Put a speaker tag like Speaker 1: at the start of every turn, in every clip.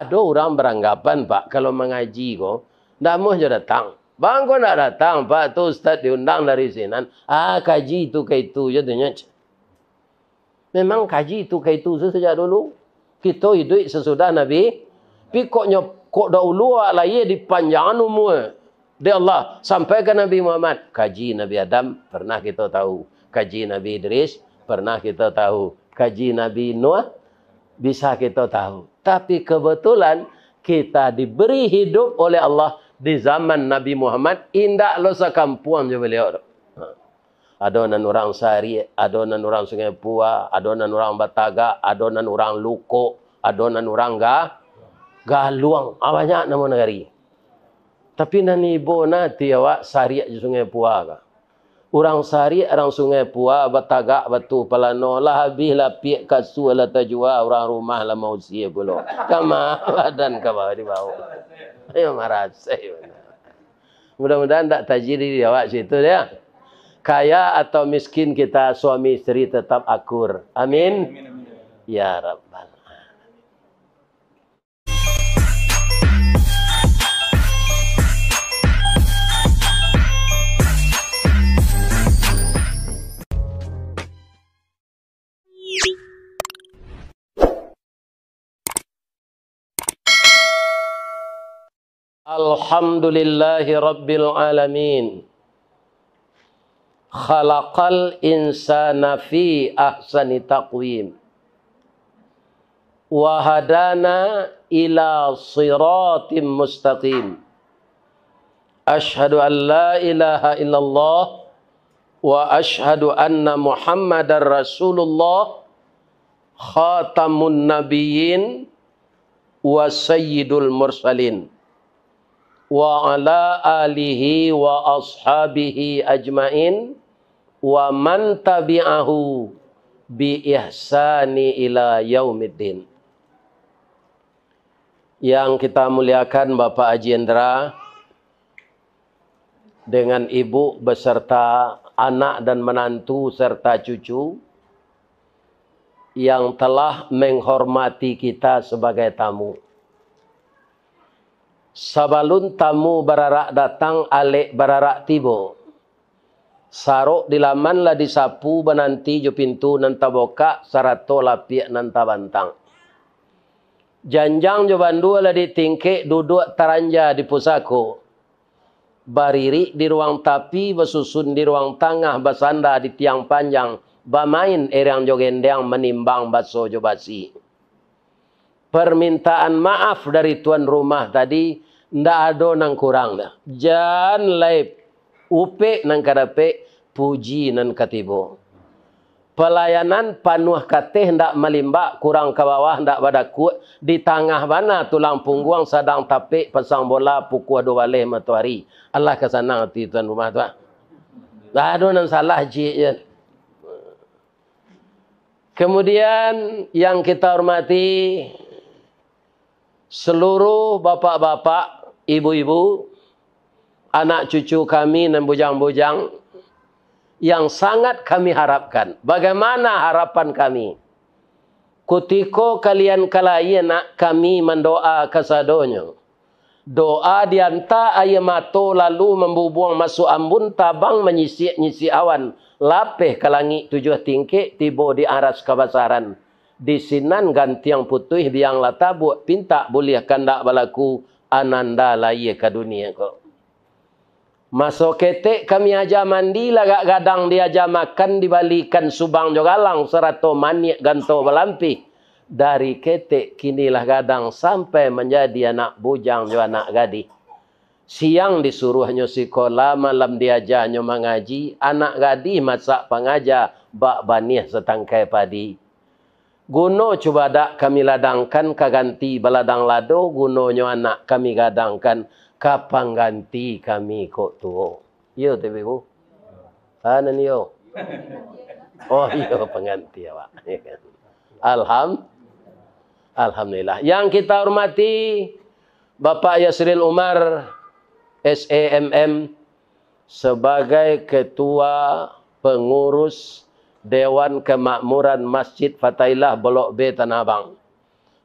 Speaker 1: Ada orang beranggapan, Pak, kalau mengaji kok, tak mau je datang. Bang, kau nak datang, Pak, tu Ustaz diundang dari Sinan. Kaji itu ke itu je. Memang kaji itu ke itu sejak dulu. Kita hidup sesudah Nabi. Tapi kok dahulu lah ye dipanjang umur. Dia Allah sampai ke Nabi Muhammad. Kaji Nabi Adam pernah kita tahu. Kaji Nabi Idris pernah kita tahu. Kaji Nabi Nuh bisa kita tahu. Tapi kebetulan kita diberi hidup oleh Allah di zaman Nabi Muhammad. Indak lo sekampuan je beliau. Adonan orang Sari, adonan orang Sungai Pua, adonan orang Bataga, adonan orang Luko, adonan orang Galuang. Banyak nama negari. Tapi nani ibu nanti awak Sari di Sungai Pua ka. Orang Sari, orang Sungai Pua, Bataga, Batu Palano, lah habis lah piak kasu lah tajua, orang rumah lah mau siap pula. Kama badan ke bawah di bawah. Ayo marah saya. Mudah-mudahan tak tajiri di awak situ dia. Kaya atau miskin kita suami istri tetap akur. Amin. Ya Rabbal. Alhamdulillahi Rabbil Alamin. Khalaqal insana fi ahsani taqwim. Wa hadana ila siratim mustaqim. Ashhadu an la ilaha illallah wa ashhadu anna Muhammadar Rasulullah khatamun nabiyyin wa sayyidul mursalin. Wa ala alihi wa ashabihi ajmain wa man tabi'ahu bi ihsani ila yaumiddin. Yang kita muliakan Bapak Haji Indra dengan ibu beserta anak dan menantu serta cucu yang telah menghormati kita sebagai tamu. Sabalun tamu bararak datang, alik bararak tibo. Sarok di laman lah disapu benanti jo pintu nanta boka, sarato lapiak nanta bantang. Janjang jo bandu lah ditingkek, duduk taranja di pusako. Bariri di ruang tapi, bersusun di ruang tengah, bersanda di tiang panjang. Bamain erang jo gendang menimbang baso jo basi. Permintaan maaf dari tuan rumah tadi, ndak ada nang kurang dah. Jan laip upe nang kadape, puji nan katibo. Pelayanan panuh kateh ndak melimbak, kurang ke bawah ndak badakut. Di tengah mana tulang punggung sadang tapik, pasang bola pukul 2 waleh matahari. Allah kesanang hati tuan rumah tu. Ndak ada nang salah cik je. Kemudian yang kita hormati seluruh bapak-bapak, ibu-ibu, anak cucu kami dan bujang-bujang yang sangat kami harapkan. Bagaimana harapan kami? Kutiko kalian kalayan nak kami mendoa kesadonyo. Doa dianta ayamato lalu membubuang masuk ambun tabang menyisi awan. Lapeh ke langit 7 tingkik tiba di aras kabasaran. Di sinan gantiang putih biang lata buat pinta boleh kandak balaku ananda laya ke dunia kok. Masuk ketek kami aja mandi lagak gadang dia aja makan dibalikan subang jogalang serato maniak ganto belampi. Dari ketek kinilah gadang sampai menjadi anak bujang jo anak gadis. Siang disuruhnya sekolah, malam diajarnya mengaji, anak gadis masak pengajar, bak banih setangkai padi. Guno cuba dak kami ladangkan kaganti baladang lado, gunonyo anak kami gadangkan kapang ganti kami kok tuo. Yo tebeku. Anan yo. Oh yo pengganti awak. Alhamdulillah. Yang kita hormati Bapak Yasril Umar SAMM sebagai ketua pengurus Dewan Kemakmuran Masjid Fatailah Blok B Tanah Abang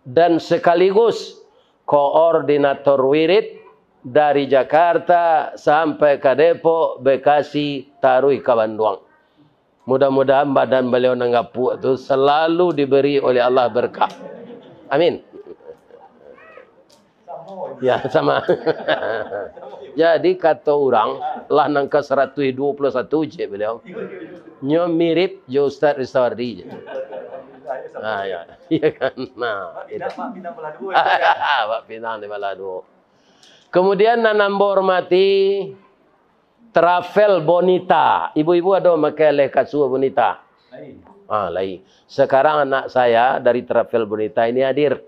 Speaker 1: dan sekaligus koordinator wirid dari Jakarta sampai ke Depok, Bekasi, Tarui ke Bandung. Mudah-mudahan badan beliau nanggapuk itu selalu diberi oleh Allah berkah. Amin. Ya, sama. Jadi kata orang, lah nangka 121 je beliau. Nyo mirip jo Ustaz Ristawardi je. Ya. Iya kan. Nah, Pak Pinang belah dua. Pak Pinang di belah dua. Kemudian nanambo hormati Travel Bonita. Ibu-ibu ada pakai leh kasut Bonita? Lain. Sekarang anak saya dari Travel Bonita ini hadir.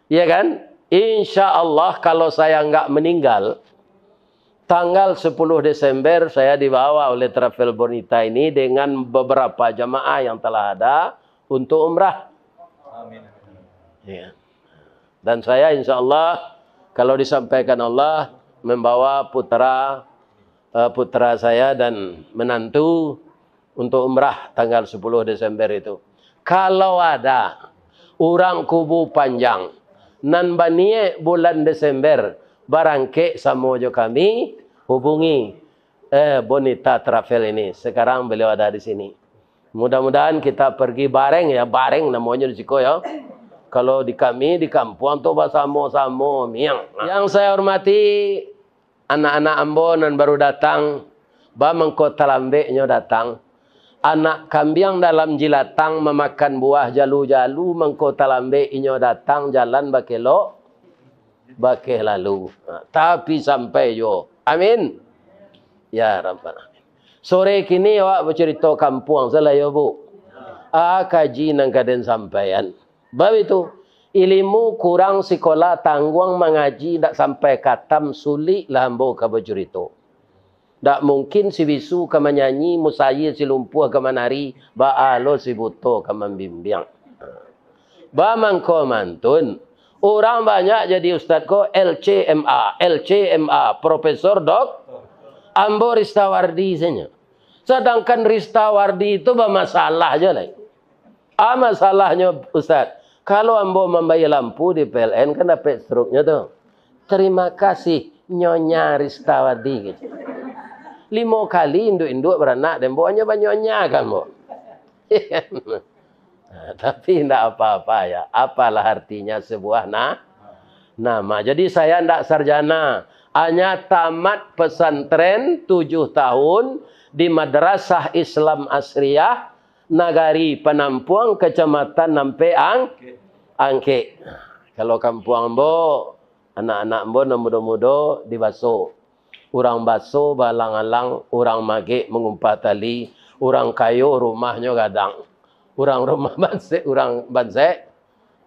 Speaker 1: Iya kan? Insya Allah kalau saya enggak meninggal, tanggal 10 Desember saya dibawa oleh Travel Bonita ini dengan beberapa jamaah yang telah ada untuk umrah. Amin. Ya. Dan saya insya Allah kalau disampaikan Allah membawa putra saya dan menantu untuk umrah tanggal 10 Desember itu. Kalau ada orang kubu panjang nan banie bulan Desember barangke sama jo kami hubungi Bonita Travel ini. Sekarang beliau ada di sini. Mudah-mudahan kita pergi bareng ya, bareng namanya di Siko ya. Kalau di kami di kampung tu bersama-sama miang. Yang saya hormati anak-anak Ambon yang baru datang, Bamangko Talambeknya datang. Anak kambing dalam jilatang memakan buah jalu-jalu, mangko Talambek inyo datang jalan bakelo bakeh lalu. Tapi sampai yo. Amin. Ya Rabbal Alamin. Sore kini awak bercerita kampung selayo bu. Kaji nang kaden sampaian. Bab itu ilmu kurang sekolah tangguang mengaji tak sampai katam sulit lah ambo ka bercerita. Tak mungkin si bisu ke menyanyi, musayir si lumpuh ke menari, ba'alo si buto ke membimbing. Bamangko mantun. Orang banyak jadi ustaz ko LCMA, Profesor Dok. Ambo Ristawardi saja. Sedangkan Ristawardi itu bermasalah je lah. Masalahnya ustaz. Kalau ambo membayar lampu di PLN kan dapat struknya tu. Terima kasih Nyonya Ristawardi gitu. 5 kali induk-induk beranak dan buahnya banyaknya kan bu. Tapi tidak apa-apa ya. Apalah artinya sebuah nama. Jadi saya tidak sarjana. Hanya tamat pesantren 7 tahun di Madrasah Islam Asriyah Nagari Penampuang Kecamatan Nampe Angke. Kalau kampung ambo, anak-anak ambo muda-muda di Baso. Orang Baso balang-alang, orang Magek mengumpah tali, orang kayu rumahnya gadang. Orang rumah Bansek,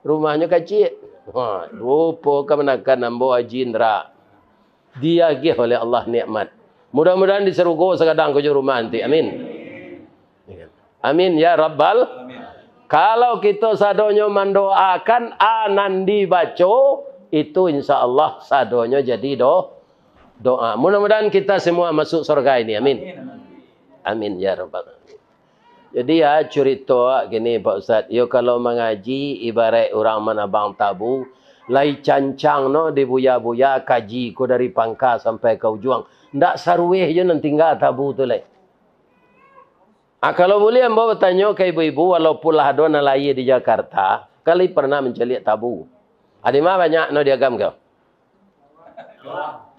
Speaker 1: rumahnya kecil. Lupa kemenakan ambo Haji Indra. Diagih oleh Allah nikmat. Mudah-mudahan diserugo sekadang ke rumah nanti. Amin. Amin ya Rabbal. Amin. Kalau kita sadonyo mendoakan anandi baco, itu insya Allah sadonyo jadi doa. Mudah-mudahan kita semua masuk surga ini. Amin. Amin ya Rabbal Alamin. Jadi ya cerita gini Pak Ustaz. Yo kalau mengaji ibarat orang menabang tabu. Lai cancang no dibuya-buya kaji ko dari pangka sampai ke ujung. Ndak sarueh je nan tinggal tabu tu lai. Kalau boleh ambo bertanya ke ibu-ibu walaupun lah ada nalai di Jakarta. Kali pernah mencelik tabu. Ada mah banyak no diagam kau.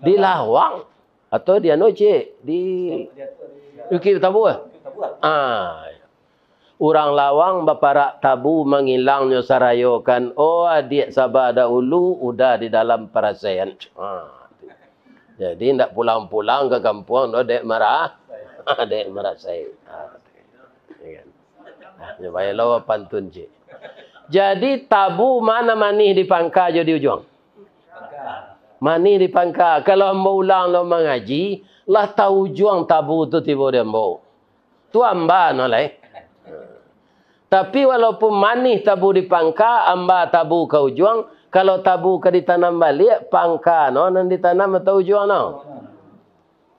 Speaker 1: Di Lawang atau di Anoce di Yuki tabu orang Lawang baparak tabu menghilangnya sarayokan. Oh adik Sabah dahulu udah di dalam perasaan. Jadi tidak pulang-pulang ke kampung dek marah. Dek marah saya. Supaya lawa pantun je. Jadi tabu mana manih di pangka je di ujung. Mani di pangka. Kalau ambo ulang lo mengaji, lah tahu juang tabu tu tiba dia ambo. Tu amba no lai. Tapi walaupun mani tabu di pangka, amba tabu ke ujung. Kalau tabu ke ditanam balik, pangka no nan ditanam atau ujung no.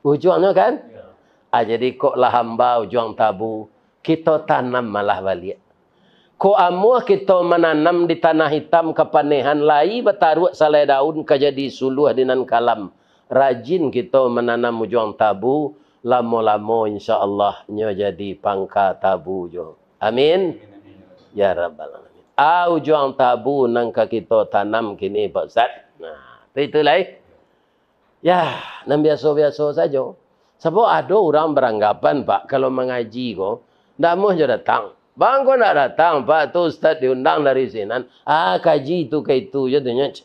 Speaker 1: Ujungnya kan? Jadi kok lah hamba ujung tabu, kita tanam malah balik. Ko amuh kita menanam di tanah hitam kepanehan lai betaruak salai daun kejadi suluh dinan kalam. Rajin kita menanam mujuang tabu, lamo-lamo insya-Allah nyo jadi pangka tabu jo. Amin. Ya rabbal alamin. Au juang tabu nang ka kita tanam kini Pak Ustaz. Nah, itu lai. Ya, nang biasa-biasa saja. Sebab ada orang beranggapan Pak kalau mengaji ko, ndak mau je datang. Bang kau nak datang, Pak, tu Ustaz diundang dari Sinan. Kaji itu ke itu je tanya.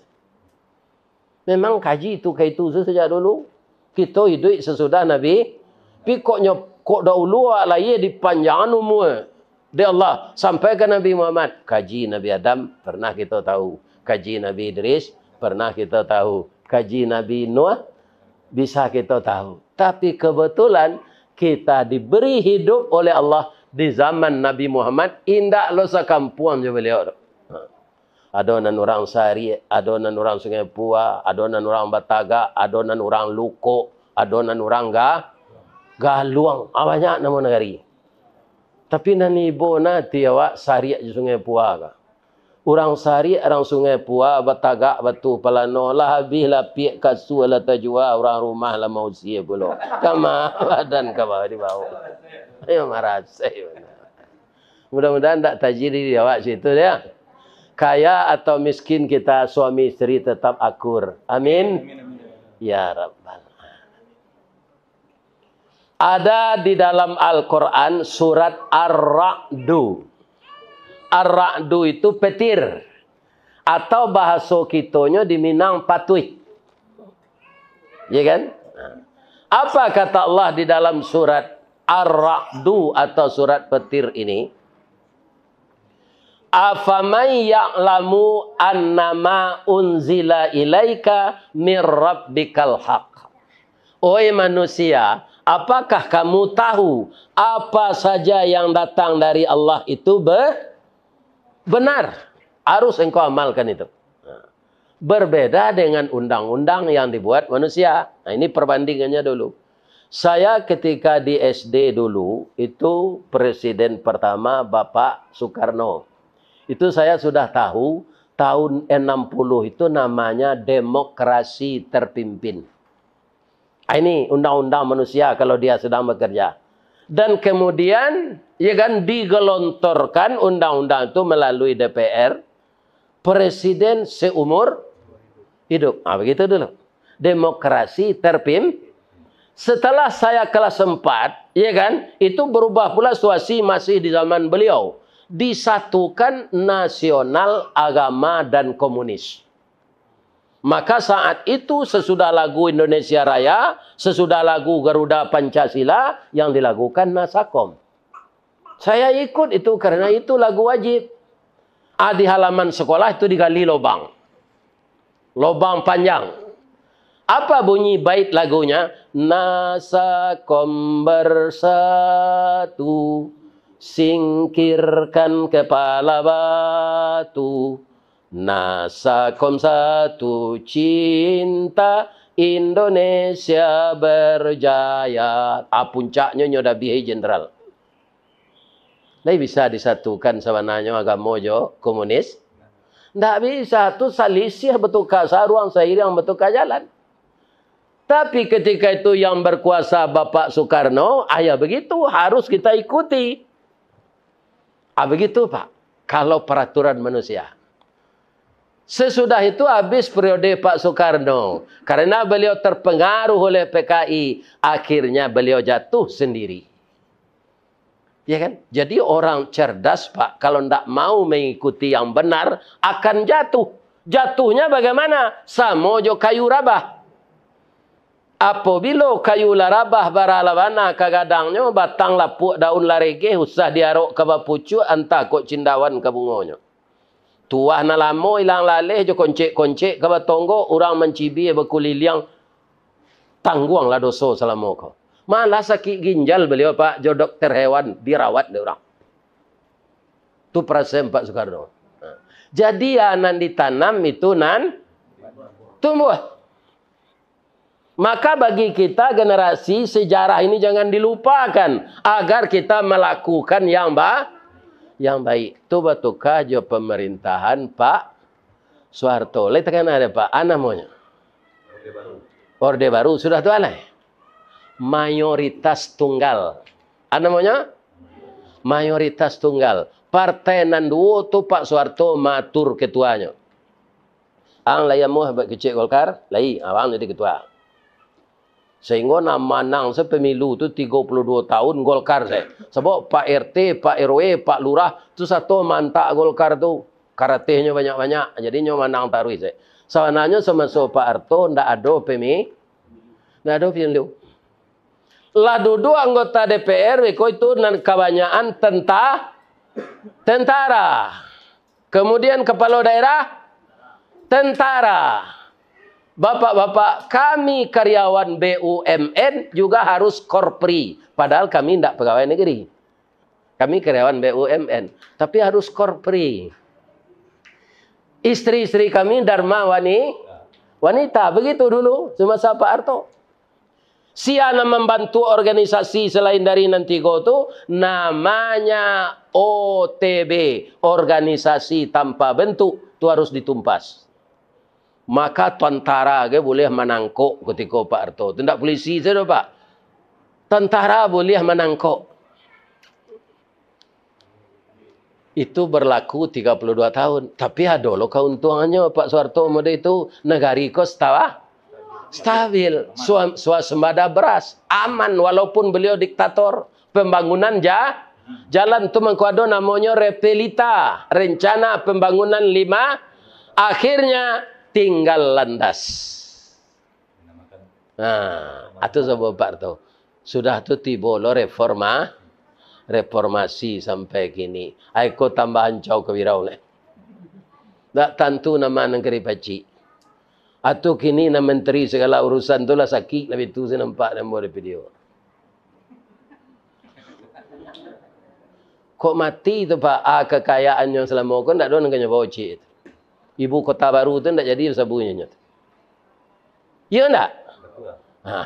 Speaker 1: Memang kaji itu ke itu sejak dulu. Kita hidup sesudah Nabi. Tapi kok dahulu lah ye dipanjang umur. Dia Allah sampai ke Nabi Muhammad. Kaji Nabi Adam pernah kita tahu. Kaji Nabi Idris pernah kita tahu. Kaji Nabi Nuh bisa kita tahu. Tapi kebetulan kita diberi hidup oleh Allah di zaman Nabi Muhammad, indak lo sekampuan je beliau. Adonan orang Sari, adonan orang Sungai Pua, adonan orang Bataga, adonan orang Luko, adonan orang Galuang. Banyak nama negari. Tapi nani ibu nanti awak Sari di Sungai Pua ka. Orang Sari, orang Sungai Pua, Bataga, Batu Palano, lah habis lah piak kasu lah tajua, orang rumah lah mau sia pula. Kama badan ke bawah di bawah. Ayo marah saya. Mudah-mudahan tak tajiri di awak situ dia. Kaya atau miskin kita suami istri tetap akur. Amin. Ya Rabbal Alamin. Ada di dalam Al-Quran surat Ar-Ra'du. Ar-Ra'du itu petir. Atau bahasa kitonya di Minang patuih. Ya kan? Apa kata Allah di dalam surat Ar-Ra'du atau surat petir ini? Afamay ya'lamu annama unzila ilaika mir rabbikal haq. Oi manusia, apakah kamu tahu apa saja yang datang dari Allah itu benar? Harus engkau amalkan itu. Berbeda dengan undang-undang yang dibuat manusia. Nah, ini perbandingannya dulu. Saya ketika di SD dulu, itu presiden pertama Bapak Soekarno. Itu saya sudah tahu, tahun 60 itu namanya demokrasi terpimpin. Ini undang-undang manusia kalau dia sedang bekerja. Dan kemudian, ya kan, digelontorkan undang-undang itu melalui DPR. Presiden seumur hidup. Begitu dulu. Demokrasi terpimpin. Setelah saya kelas 4, ya kan, itu berubah pula situasi masih di zaman beliau. Disatukan nasional, agama, dan komunis. Maka saat itu sesudah lagu Indonesia Raya, sesudah lagu Garuda Pancasila, yang dilakukan Nasakom. Saya ikut itu karena itu lagu wajib. Di halaman sekolah itu digali lubang. Lubang panjang. Apa bunyi bait lagunya? Nasakom bersatu, singkirkan kepala batu. Nasakom satu, cinta Indonesia berjaya. Puncaknya nyoda bihai jenderal. Lai bisa disatukan sama nanya agama jo komunis? Ndak bisa, tu salisih betul kasar ruang seiring betul jalan. Tapi ketika itu yang berkuasa Bapak Soekarno, ya begitu, harus kita ikuti. Begitu Pak, kalau peraturan manusia. Sesudah itu habis periode Pak Soekarno. Karena beliau terpengaruh oleh PKI, akhirnya beliau jatuh sendiri. Ya kan? Jadi orang cerdas Pak, kalau tidak mau mengikuti yang benar, akan jatuh. Jatuhnya bagaimana? Sama jo kayu rabah. Apabila kayu larabah baralabana kagadangnya batang lapuk daun larege usah diarok ke bapucu antah kok cindawan ke bungonya. Tuah na lamo ilang laleh jo koncek-koncek ke batonggo orang mencibi bekuliliang tangguang lah doso selama kau. Malah sakit ginjal beliau Pak jo dokter hewan dirawat de orang. Tu perasaan Pak Soekarno. Jadi yang ditanam itu tumbuh. Maka bagi kita generasi sejarah ini jangan dilupakan agar kita melakukan yang yang baik. Tu batukah jo pemerintahan Pak Soeharto. Lai tekan ada Pak, namanya. Orde Baru sudah tu alai. Mayoritas tunggal. Namanya? Mayoritas tunggal. Partai nanduo tu Pak Soeharto matur ketuanya. Ang layamu hebat kecil Golkar, lai awang jadi ketua. Sehingga nama nang sepemilu tu 32 tahun Golkar saya. Sebab Pak RT, Pak RW, Pak Lurah tu satu mantak Golkar tu. Karatehnya banyak-banyak. Jadi nyo manang tarui saya. Sebenarnya semasa Pak Harto ndak ada ndak ada pemilu. Lah duduk anggota DPR weko itu kebanyakan tentara. Kemudian kepala daerah tentara. Bapak-bapak, kami karyawan BUMN juga harus korpri. Padahal kami tidak pegawai negeri. Kami karyawan BUMN. Tapi harus korpri. Istri-istri kami Dharma wanita. Begitu dulu. Semasa Pak Harto. Siana membantu organisasi selain dari Nantigo itu. Namanya OTB. Organisasi tanpa bentuk. Itu harus ditumpas. Maka tentara ke boleh menangkok ketika Pak Harto. Tidak polisi saja Pak. Tentara boleh menangkok. Itu berlaku 32 tahun. Tapi ada loh keuntungannya Pak Soeharto mode itu. Negari kok stabil. Swasembada beras. Aman walaupun beliau diktator. Pembangunan jalan itu mengkuado namanya Repelita. Rencana pembangunan 5. Akhirnya tinggal landas. Nah, itu sebab Pak Harto. Sudah tu tiba lo reformasi sampai kini. Aiko tambahan jauh kewirau le. Tak tentu nama negeri paci. Atau kini nama menteri segala urusan tu lah sakit. Lebih tu saya nampak dalam video. Kok mati tu Pak? Kekayaan yang selama kan tak ada neganya bawa cik. Ibu kota baru tu tak jadi sabunya. Ya tak?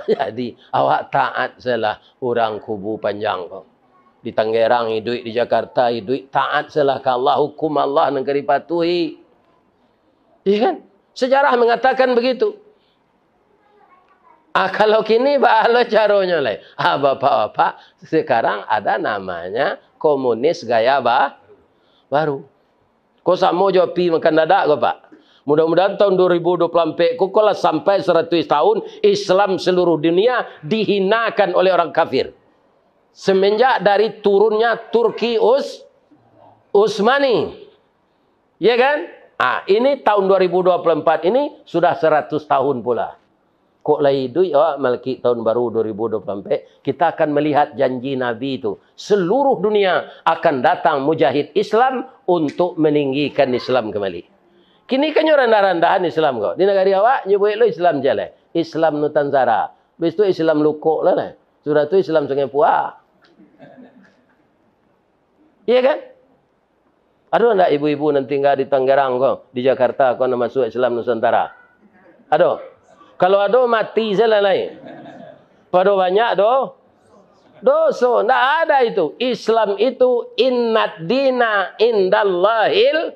Speaker 1: Jadi awak taat salah orang kubu panjang kau. Di Tangerang hidup, di Jakarta hidup, taat salah ke Allah, hukum Allah negeri patuhi. Iya kan? Sejarah mengatakan begitu. Kalau kini bahalo caranya lah. Bapak-bapak sekarang ada namanya komunis gaya baru. Kau sama jawab pi makan dadak kau Pak. Mudah-mudahan tahun 2024 kau kalau sampai 100 tahun Islam seluruh dunia dihinakan oleh orang kafir. Semenjak dari turunnya Turki Utsmani. Ya kan? Ini tahun 2024 ini sudah 100 tahun pula. Kok lah hidup malaki tahun baru 2024. Kita akan melihat janji Nabi itu. Seluruh dunia akan datang mujahid Islam untuk meninggikan Islam kembali. Kini kan rendah-rendahan Islam kok. Di negara awak nyebut lo Islam jale. Islam Nusantara. Habis itu Islam Lukok lah. Sudah itu Islam Sungai Puah. Iya kan? Ada enggak ibu-ibu nanti tinggal di Tangerang kok, di Jakarta kok nama masuk Islam Nusantara? Ada. Kalau ada mati salah lain. Pada banyak dosa. Enggak ada itu. Islam itu innad dina indallahil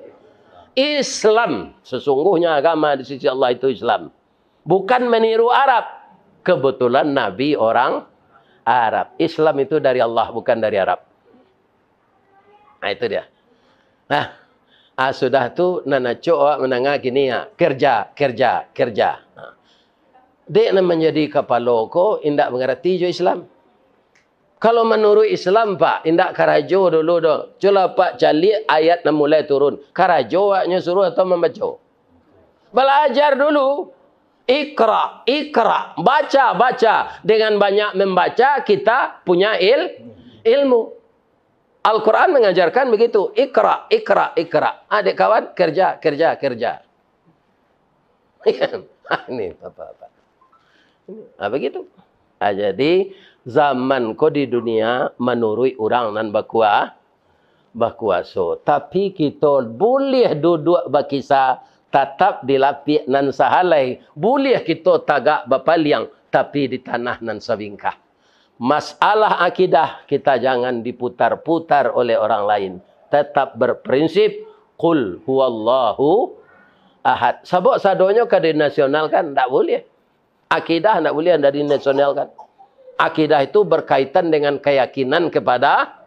Speaker 1: Islam. Sesungguhnya agama di sisi Allah itu Islam. Bukan meniru Arab. Kebetulan Nabi orang Arab. Islam itu dari Allah, bukan dari Arab. Nah itu dia. Nah, sudah tu nana coba menengah gini ya. Kerja. Dia menjadi kepala ko indak mengerti jo Islam. Kalau menurut Islam Pak, indak karajo dulu do. Coba Pak cali ayat yang mulai turun. Karajo waknya suruh atau membaca? Belajar dulu. Ikra. Baca. Dengan banyak membaca kita punya ilmu. Al-Quran mengajarkan begitu. Ikra. Adik kawan, kerja. Ini Bapak-bapak. Begitu. Jadi, zaman ko di dunia menurut orang nan berkuasa. Tapi kita boleh duduk berkisah tetap di lapik nan sahalai. Boleh kita tagak berpaliang tapi di tanah nan sabingkah. Masalah akidah kita jangan diputar-putar oleh orang lain. tetap berprinsip qul huwallahu ahad. Sabuk sadonya ke nasional kan tak boleh. Akidah tak boleh dari nasional kan. Akidah itu berkaitan dengan keyakinan kepada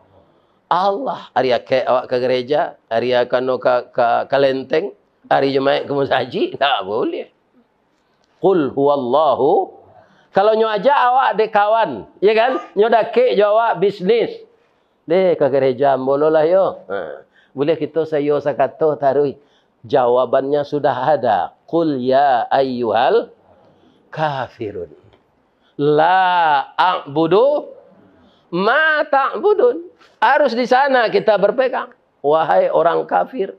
Speaker 1: Allah. Hari awak ke gereja, hari kano ke lenteng, hari Jumaat ke masjid, tak boleh. Qul huwallahu. Kalau nyo aja awak de kawan, ya kan? Nyo dak ke jawab bisnis. De ke gereja bololah yo. Boleh kita sayo sakato tarui. Jawabannya sudah ada. Qul ya ayyuhal kafirun. La a'budu ma ta'budun. Harus di sana kita berpegang. Wahai orang kafir.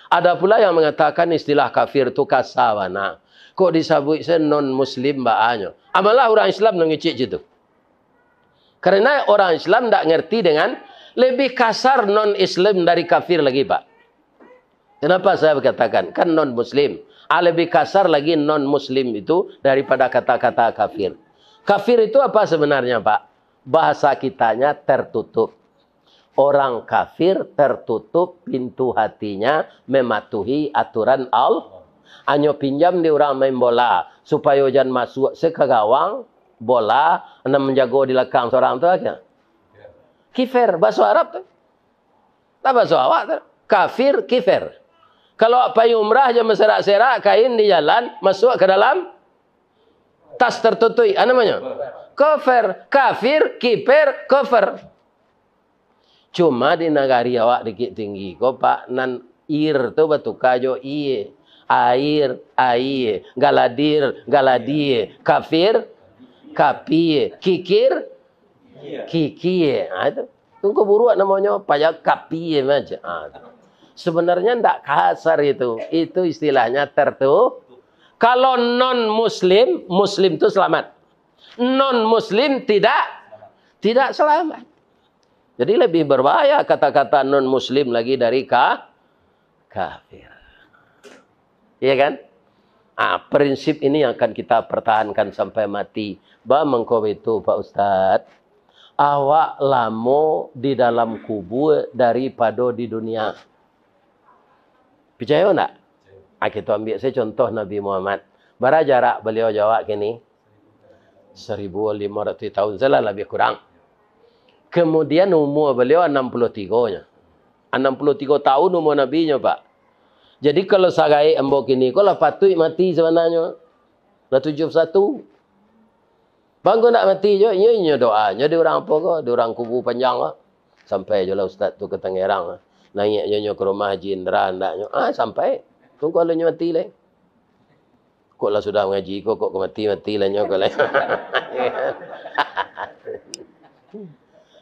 Speaker 1: Ada pula yang mengatakan istilah kafir itu kasawana. Kok disebut non-muslim bahannya. Amalah orang Islam mengecek gitu. Karena orang Islam tak ngerti dengan lebih kasar non-Islam dari kafir lagi, Pak. Kenapa saya berkatakan? Kan non-muslim. Lebih kasar lagi non-muslim itu daripada kata-kata kafir. Kafir itu apa sebenarnya, Pak? Bahasa kitanya tertutup. Orang kafir tertutup pintu hatinya mematuhi aturan Allah. Hanya pinjam di orang main bola supaya jangan masuk sekagawang bola anda menjago di lekang seorang tu aja. Kifir bahasa Arab tu. Tak bahasa awak tu. Kafir kifir. Kalau pakai umrah je berserak-serak kain di jalan masuk ke dalam tas tertutup. Apa namanya? Kafir, kafir, kifir, kafir. Cuma di negari awak dikit tinggi ko Pak nan ir tu batu kajo iye. Air, air, galadir, galadie, kafir, kapie, kikir, kikie. Itu tunggu buruan namanya payah kapie macam. Sebenarnya tidak kasar itu. Itu istilahnya tertutup. Kalau non muslim, muslim itu selamat. Non muslim tidak selamat. Jadi lebih berbahaya kata-kata non muslim lagi dari kafir. Iya kan? Prinsip ini yang akan kita pertahankan sampai mati. Mengko itu Pak Ustadz. Awak lamo di dalam kubur daripada di dunia. Percaya tak? Kita ambil saya contoh Nabi Muhammad. Berapa jarak beliau jawab kini? 1500 tahun salah lebih kurang. Kemudian umur beliau 63-nya. 63 tahun umur Nabi-nya, Pak. Jadi kalau sagai embok ini, kalau patut mati sebenarnya. Dah 71. Bangko nak mati je, ini doa. Jadi orang apa kok? Di orang kubu panjang kok. Sampai je lah Ustaz tu ke Tangerang. Naik je ke rumah Haji Indra. Sampai. Tunggu kalau mati lah. Kok lah sudah mengaji kok mati-mati lah nyok lah.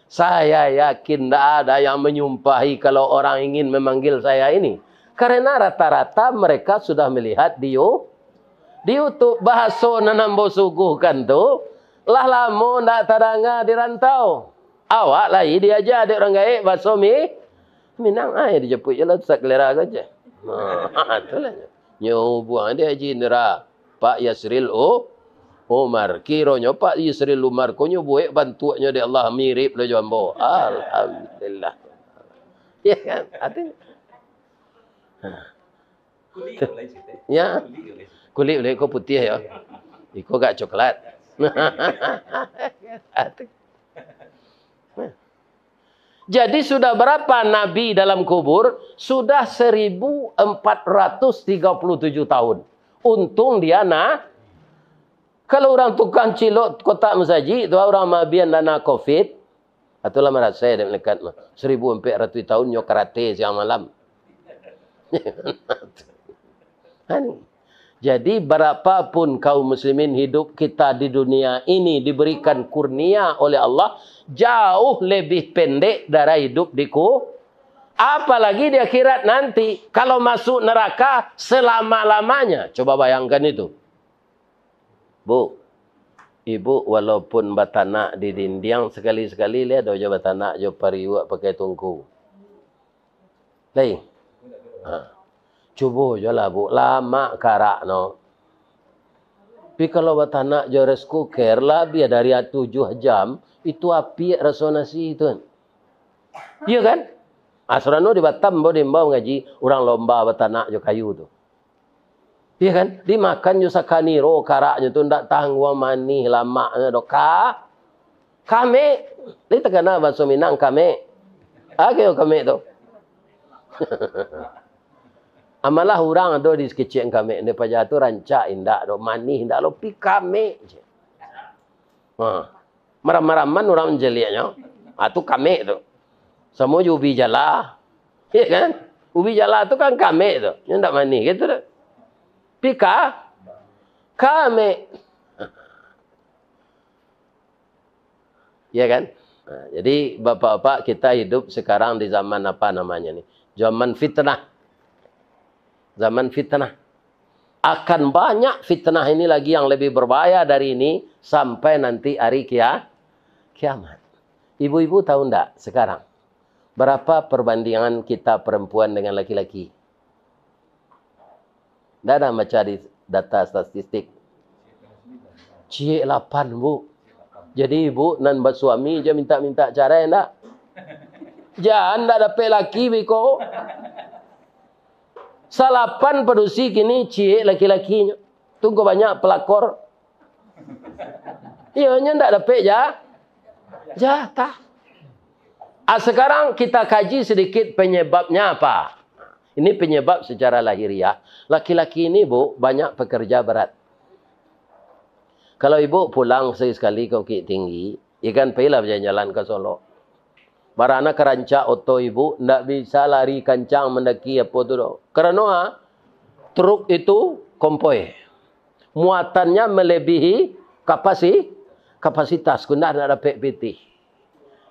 Speaker 1: Saya yakin tak ada yang menyumpahi kalau orang ingin memanggil saya ini. Karena rata-rata mereka sudah melihat di YouTube bahasa nanambo suguhkan tu lah lama ndak taranga di rantau. Awak lagi diajar adik orang gaib bahasa Minang dijemput je lah saklera saja. Itulah. Nyo buang dia Haji Indra, Pak Yasril Umar. Kiranya Pak Yasril Umar ko nyo buat bantuannya di Allah mirip lah jambo. Alhamdulillah. Ya kan? Artinya ya, kulit boleh kau putih ya, ikut gak coklat. Jadi sudah berapa Nabi dalam kubur? Sudah 1437 tahun. Untung dia kalau orang tukang cilok kotak masjid, itu orang mabian dana COVID, itulah merasa saya dekat 1400 tahun nyok karate siang malam. Jadi berapapun kaum muslimin hidup kita di dunia ini diberikan kurnia oleh Allah jauh lebih pendek dari hidup di apalagi di akhirat nanti kalau masuk neraka selama-lamanya. Coba bayangkan itu. Bu, ibu walaupun batanak di dinding sekali-sekali lihat dojo batanak jo pariwak pakai tungku. Lain. Cuba je lah bu, lama karak no. Tapi kalau batanak je rice cooker lah, biar dari 7 jam, itu api rasa nasi itu. Iya kan? Asrano di Batam bo dimbau ngaji orang lomba batanak jo kayu tu. Iya kan? Dimakan jo sakaniro karaknya tu ndak tahan wang manih lamaknya doka. Kame, li tegana bahasa Minang kame. Agak kame tu. Amalah orang ada di sekecil kame ni paja tu rancak indak do manih indak lo pi kame je. Maram-maraman orang menjeliaknya. Tu kame tu. Semua ubi jala. Ya kan? Ubi jala tu kan kame tu. Yang tak manis gitu tu. Pika. Kame. Ya kan? Jadi bapak-bapak kita hidup sekarang di zaman apa namanya ni? Zaman fitnah. Zaman fitnah. Akan banyak fitnah ini lagi yang lebih berbahaya dari ini. Sampai nanti hari kiamat. Ibu-ibu tahu enggak sekarang? Berapa perbandingan kita perempuan dengan laki-laki? Tidak ada macam di data statistik. Cie 8 bu. Jadi ibu nan bersuami je minta-minta cara enggak? Jangan enggak dapat laki biko. Salapan produksi kini cie laki-lakinya. Tunggu banyak pelakor. Ianya enggak dapat jatah. Sekarang kita kaji sedikit penyebabnya apa. Ini penyebab secara lahiriah. Laki-laki ini bu banyak pekerja berat. Kalau ibu pulang sekali ke Bukit Tinggi, ikan pergilah berjalan-jalan ke Solo. Barana kerancak oto ibu, tidak bisa lari kencang mendaki apa tu. Kerana truk itu kompoi. Muatannya melebihi kapasitas. Kena nak dapat PT.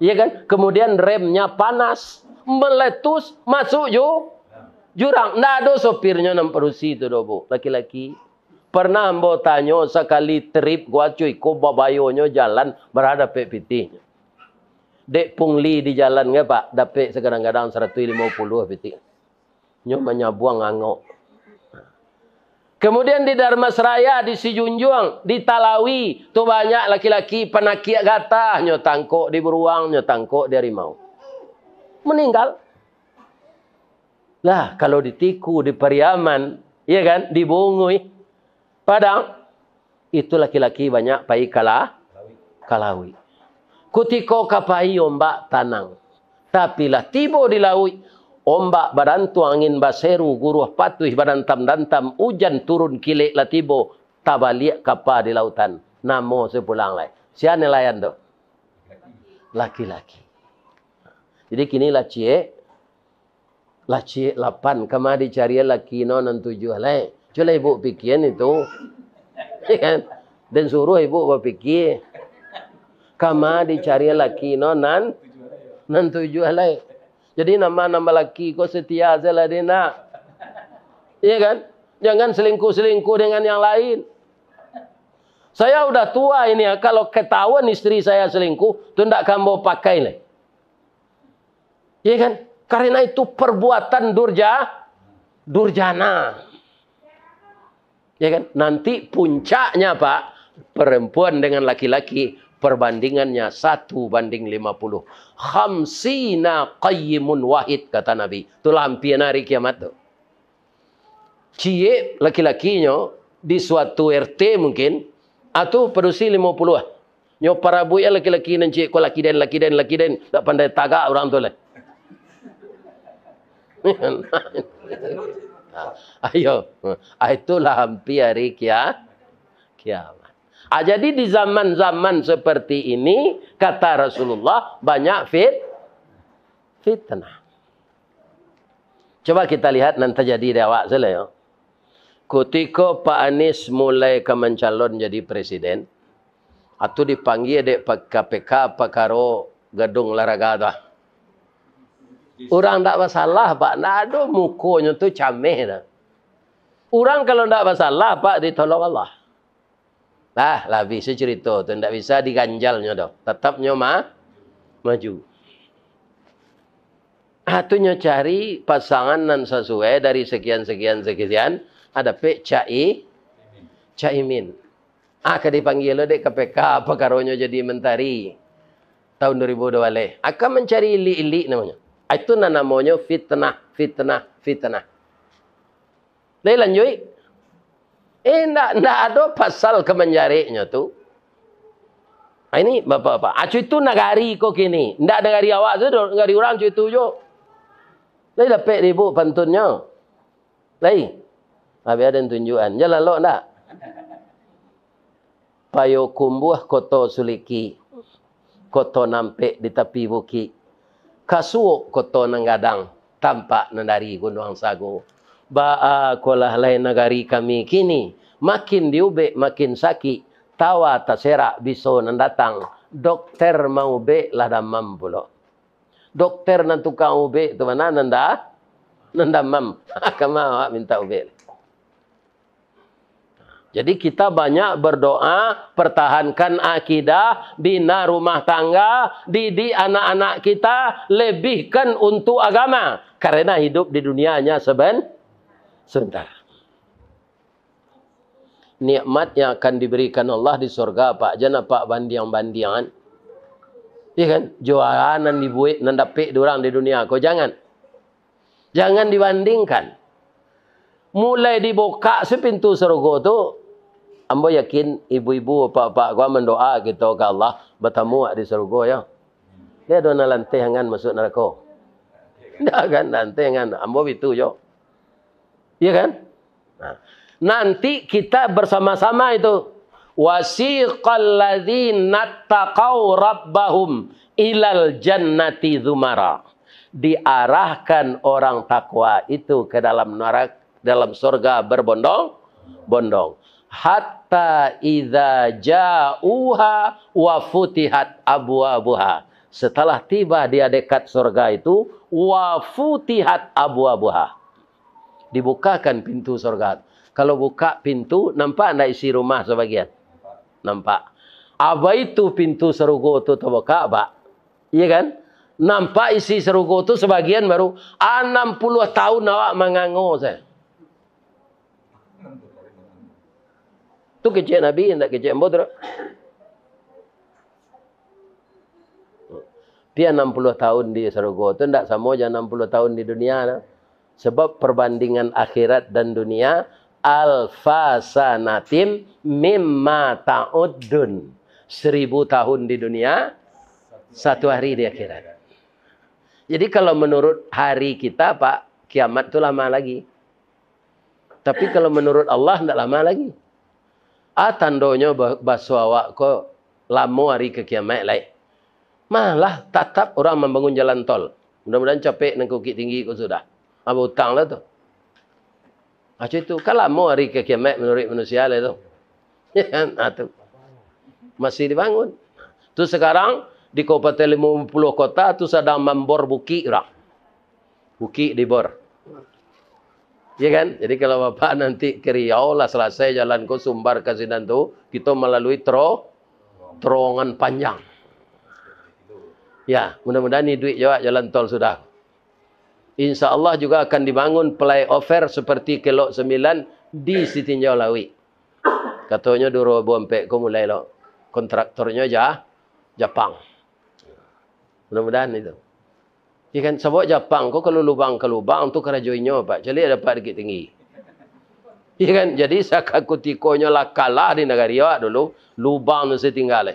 Speaker 1: Ya kan? Kemudian remnya panas, meletus, masuk jurang. Tidak ada sopirnya nam perusi itu bu. Laki-laki. Pernah ambo tanya sekali trip gua cuy, ko babayonyo jalan berada PT. Dek pungli di jalan nggak pak, dapat sekadang-kadang 150 PT. Nyo menyabuang angok. Kemudian di Darmasraya, di Sijunjung, di Talawi, tu banyak laki-laki penakiak gatah, nyo tangkok di beruang, nyo tangkok di harimau. Meninggal. Lah, kalau ditiku di Pariaman, iya kan, dibungui, Padang, itu laki-laki banyak pai kalawi. Kutiko kapai ombak tanang. Tapi lah tiba di laut, ombak badantu angin baseru guruh patuh badan tam hujan turun kilik lah tiba tabaliak kapal di lautan. Namo sepulang lai. Siapa nelayan tu? Laki-laki. Jadi kini lah cie 8 kama dicari laki no nan 7 lai. Cuma ibu pikiran itu. Dan suruh ibu berpikir. Kama dicari laki no nan 7 lai. Jadi nama-nama laki kau setia saja dia nak. Iya kan? Jangan selingkuh-selingkuh dengan yang lain. Saya udah tua ini ya. Kalau ketahuan istri saya selingkuh, tu tidak kamu pakai lah. Iya kan? Karena itu perbuatan durjana. Ya kan? Nanti puncaknya Pak, perempuan dengan laki-laki perbandingannya 1:50. Khamsina qayyimun wahid kata Nabi. Itulah hampir hari kiamat tu. Cie laki-lakinya di suatu RT mungkin atau produksi 50. Nyo para buaya laki-laki nan cie ko laki den tak pandai tagak orang tu lah. Ayo, itulah hampir hari kiamat. Jadi di zaman-zaman seperti ini, kata Rasulullah, banyak fitnah. Coba kita lihat nanti jadi di awak saja ya. Ketika Pak Anies mulai mencalon jadi presiden, atau dipanggil dek KPK pakaro gedung olahraga tu. Orang tak masalah Pak, tak ada mukanya tu cameh dah. Orang kalau tak masalah Pak ditolong Allah. Lah bisa cerita tu, tak bisa diganjalnya dah. Tetapnya maju. Atunya cari pasangan nan sesuai dari sekian. Ada Pak Caimin. Akan dipanggil dek KPK apa karonya jadi menteri tahun 2002. Akan mencari ilik-ilik namanya. Itu namanya fitnah, fitnah, fitnah. Dia lanjut. Ndak ada pasal kemenjarinya tu. Ini bapak-bapak. Acu itu negari kok kini. Ndak negari awak tu, negari orang acu itu jo. Dia dapat ribu pantunnya. Lai. Habis ada tunjukan. Jalan lo ndak? Payo kumbuh koto suliki. Koto nampek di tepi bukit. Kasuok koto nanggadang. Tampak nandari gunung sago. Ba'a kolah lain negari kami kini. Makin diubek makin sakit. Tawa taserak biso nandatang. Dokter mau be ladamam pula. Dokter nan tukang ubek tu mana nanda? Nandamam. Kama minta ubek. Jadi kita banyak berdoa, pertahankan akidah, bina rumah tangga, didik anak-anak kita, lebihkan untuk agama. Karena hidup di dunianya sebentar. Nikmat yang akan diberikan Allah di surga, Pak. Jangan Pak bandian-bandian. Ya kan? Jualan dibuat, nandapik orang di dunia. Kau jangan. Jangan dibandingkan. Mulai dibuka sepintu surga tu, ambo yakin ibu-ibu, bapak-bapak gua mendoa kita ke Allah bertemu di surga ya. Dia ada lantengan masuk neraka. Tidak kan lantengan, ambo itu yo. Iya kan? Nah, nanti kita bersama-sama itu. Wasiqal ladzina taqaw rabbahum ilal jannati dzumara. Diarahkan orang takwa itu ke dalam neraka, dalam surga berbondong-bondong. Hatta idza ja'uha wa futihat abwabuha. Setelah tiba dia dekat surga itu, wa futihat abwabuha. Dibukakan pintu surga. Kalau buka pintu, nampak anda isi rumah sebagian? Nampak. Apa itu pintu surga itu terbuka, Pak? Iya kan? Nampak isi surga itu sebagian baru 60 tahun awak mengango saya. Itu kecil Nabi, tidak kecil Mbodra. Dia 60 tahun di surga itu tidak sama aja 60 tahun di dunia. Nah. Sebab perbandingan akhirat dan dunia alfasanatim mimma ta'uddun. 1000 tahun di dunia, 1 hari di akhirat. Jadi kalau menurut hari kita, Pak, kiamat itu lama lagi. Tapi kalau menurut Allah tidak lama lagi. Tandonya baso awak ko lama hari ke kiamat lain. Malah tetap orang membangun jalan tol. Mudah-mudahan capek dan Bukit Tinggi ko sudah. Apa hutang lah tu. Macam itu. Kan lama hari ke kiamat menurut manusia lah tu. Ya kan? Tu. Masih dibangun. Tu sekarang di Kabupaten 50 kota tu sedang membor bukit orang. Bukit dibor. Ya kan? Jadi kalau Bapak nanti ke Riau lah selesai jalan ke Sumbar ke Sinan tu, kita melalui terowongan panjang. Ya, mudah-mudahan ini duit juga jalan tol sudah. Insya Allah juga akan dibangun flyover seperti Kelok 9 di Sitinjau Lawi. Katanya dulu Bompek ko mulai lo. Kontraktornya Jepang. Mudah-mudahan itu. Ya kan sebab Jepang kok kalau lubang ke lubang tu kerajoinnya Pak. Jadi dapat Bukit Tinggi. Ya kan jadi sakakutikonya lah kalah di negara dia dulu lubang tu setinggal.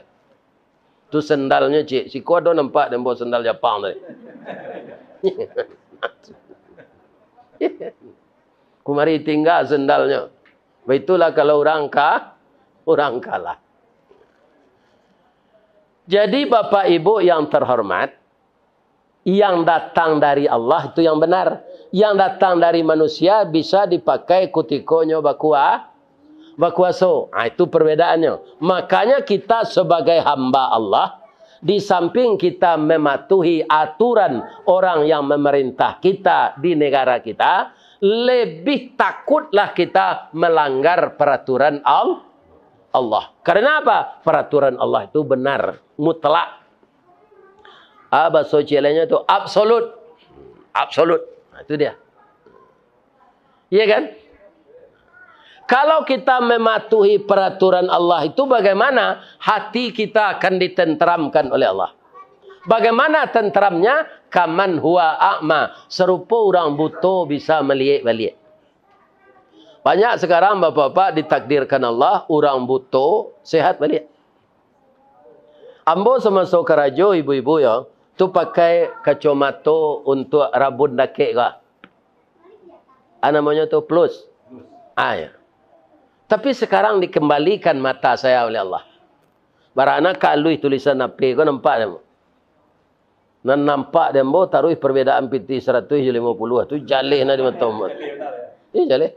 Speaker 1: Tu sendalnya cik. Si kau ada nampak dan bawa sendal Jepang tadi. Kumari tinggal sendalnya. Itulah kalau orang kalah. Jadi Bapak Ibu yang terhormat, yang datang dari Allah itu yang benar. Yang datang dari manusia bisa dipakai kutikonya bakuaso. Itu perbedaannya. Makanya kita sebagai hamba Allah, di samping kita mematuhi aturan orang yang memerintah kita di negara kita, lebih takutlah kita melanggar peraturan Allah. Karena apa? Peraturan Allah itu benar, mutlak. Bahasa Cilenya itu absolut. Absolut. Nah, itu dia. Iya kan? Kalau kita mematuhi peraturan Allah itu bagaimana? Hati kita akan ditenteramkan oleh Allah. Bagaimana tenteramnya? Kaman huwa a'ma. Serupa orang buta bisa melihat balik. Banyak sekarang bapak-bapak ditakdirkan Allah, orang buta sehat balik. Ambo semasa kerajo ibu-ibu ya, tu pakai kacamata untuk rambut dakik kah? Namanya tu plus. Ya. Tapi sekarang dikembalikan mata saya oleh Allah. Barana kalui tulisan apa? Kau nampak tak? Nan nampak dia mau taruh perbedaan piti 150 tu jalih na di mata umat. Ini jalih.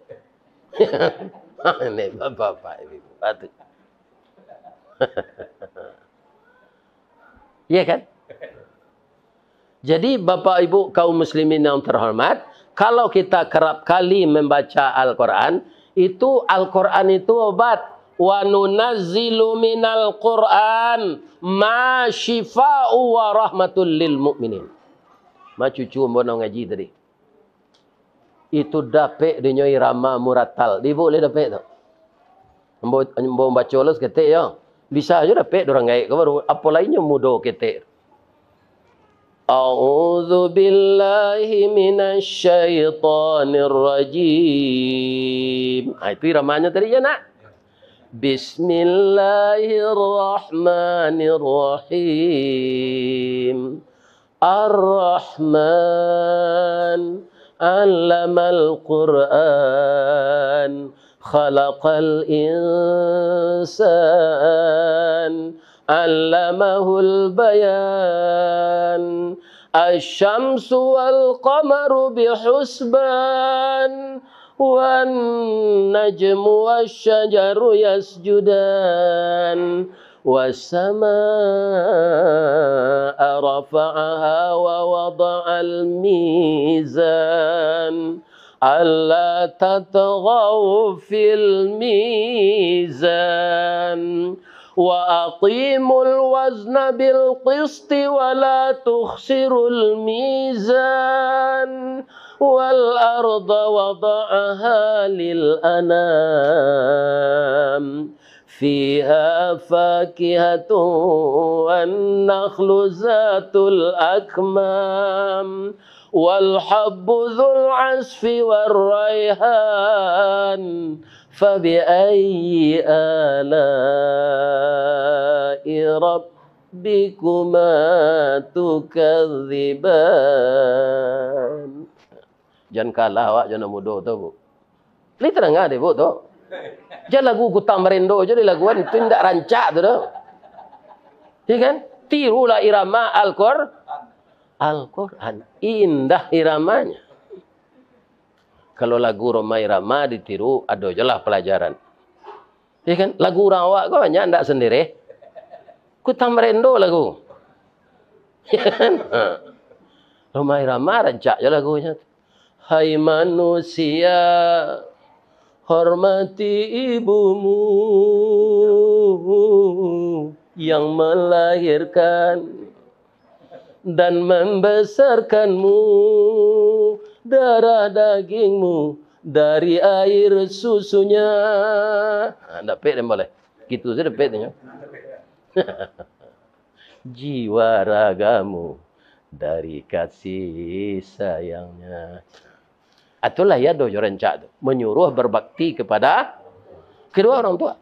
Speaker 1: Ini bapak ibu. Patut. Ya kan? Jadi bapak ibu kaum muslimin yang terhormat, kalau kita kerap kali membaca Al-Quran, itu Al-Quran itu obat. Wa nunazzilu minal Qur'an ma syifa'u wa rahmatul lil mu'minin. Ma cucu mbona ngaji tadi. Itu dapat dinyo irama muratal. Di boleh dapat tu. Mbo baca los ketik ya. Bisa aja dapat orang gaib ke baru apa lainnya mudah ketik. A'udzu billahi minasy syaithanir rajim. Itu iramanya tadi ya nak. Bismillahirrahmanirrahim. Ar-Rahman 'allamal Qur'an. Khalaqal insan. 'allamahul bayan. Asy-syamsu wal qamaru bihusban. Wan najmu wasyajaru yasjudan. Wassamaa'a rafa'aha wa wada'al mizan. Alla tatghaw fil mizan. Wa aqimul wazna bil qisti wa la tukhsirul mizan. Wal arda wada'aha lil anam. Fiha fakihatun wan nakhlu zatul akmam. Wal habbu dhul asfi war rayhan. Fabi'ayyi ala'i rabbikuma tukadziban. Jangan kalah awak jangan mudah tu bu. Li terang ada bu tu. Jangan lagu Kutam Merendo je laguan itu tidak rancak tu dah. Ya kan? Tirulah irama Al-Quran. Indah iramanya. Kalau lagu Roma irama ditiru, ada je lah pelajaran. Ya kan? Lagu orang awak kau banyak tak sendiri. Kutam Merendo lagu. Ya kan? Roma irama rancak je lagunya. Hai manusia, hormati ibumu yang melahirkan dan membesarkanmu, darah dagingmu dari air susunya. Dapat dia boleh. Gitu saja dapat dia. Jiwa ragamu dari kasih sayangnya. Itulah ya dojo rencak tu. Menyuruh berbakti kepada kedua orang tua.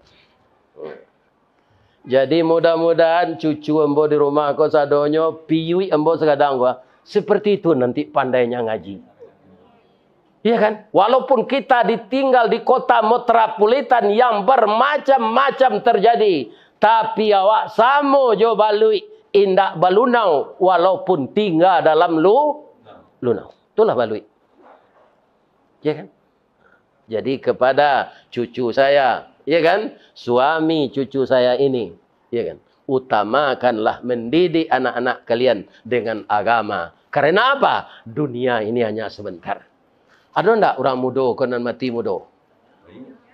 Speaker 1: Jadi mudah-mudahan cucu embo di rumah kau sadonyo piui embo sekadang gua seperti itu nanti pandainya ngaji. Iya kan? Walaupun kita ditinggal di kota metropolitan yang bermacam-macam terjadi, tapi awak samo jo balui indak balunau walaupun tinggal dalam lunau. Itulah balui. Ya kan? Jadi kepada cucu saya, ya kan? Suami cucu saya ini, ya kan? Utamakanlah mendidik anak-anak kalian dengan agama. Karena apa? Dunia ini hanya sebentar. Ada enggak orang muda konon mati muda?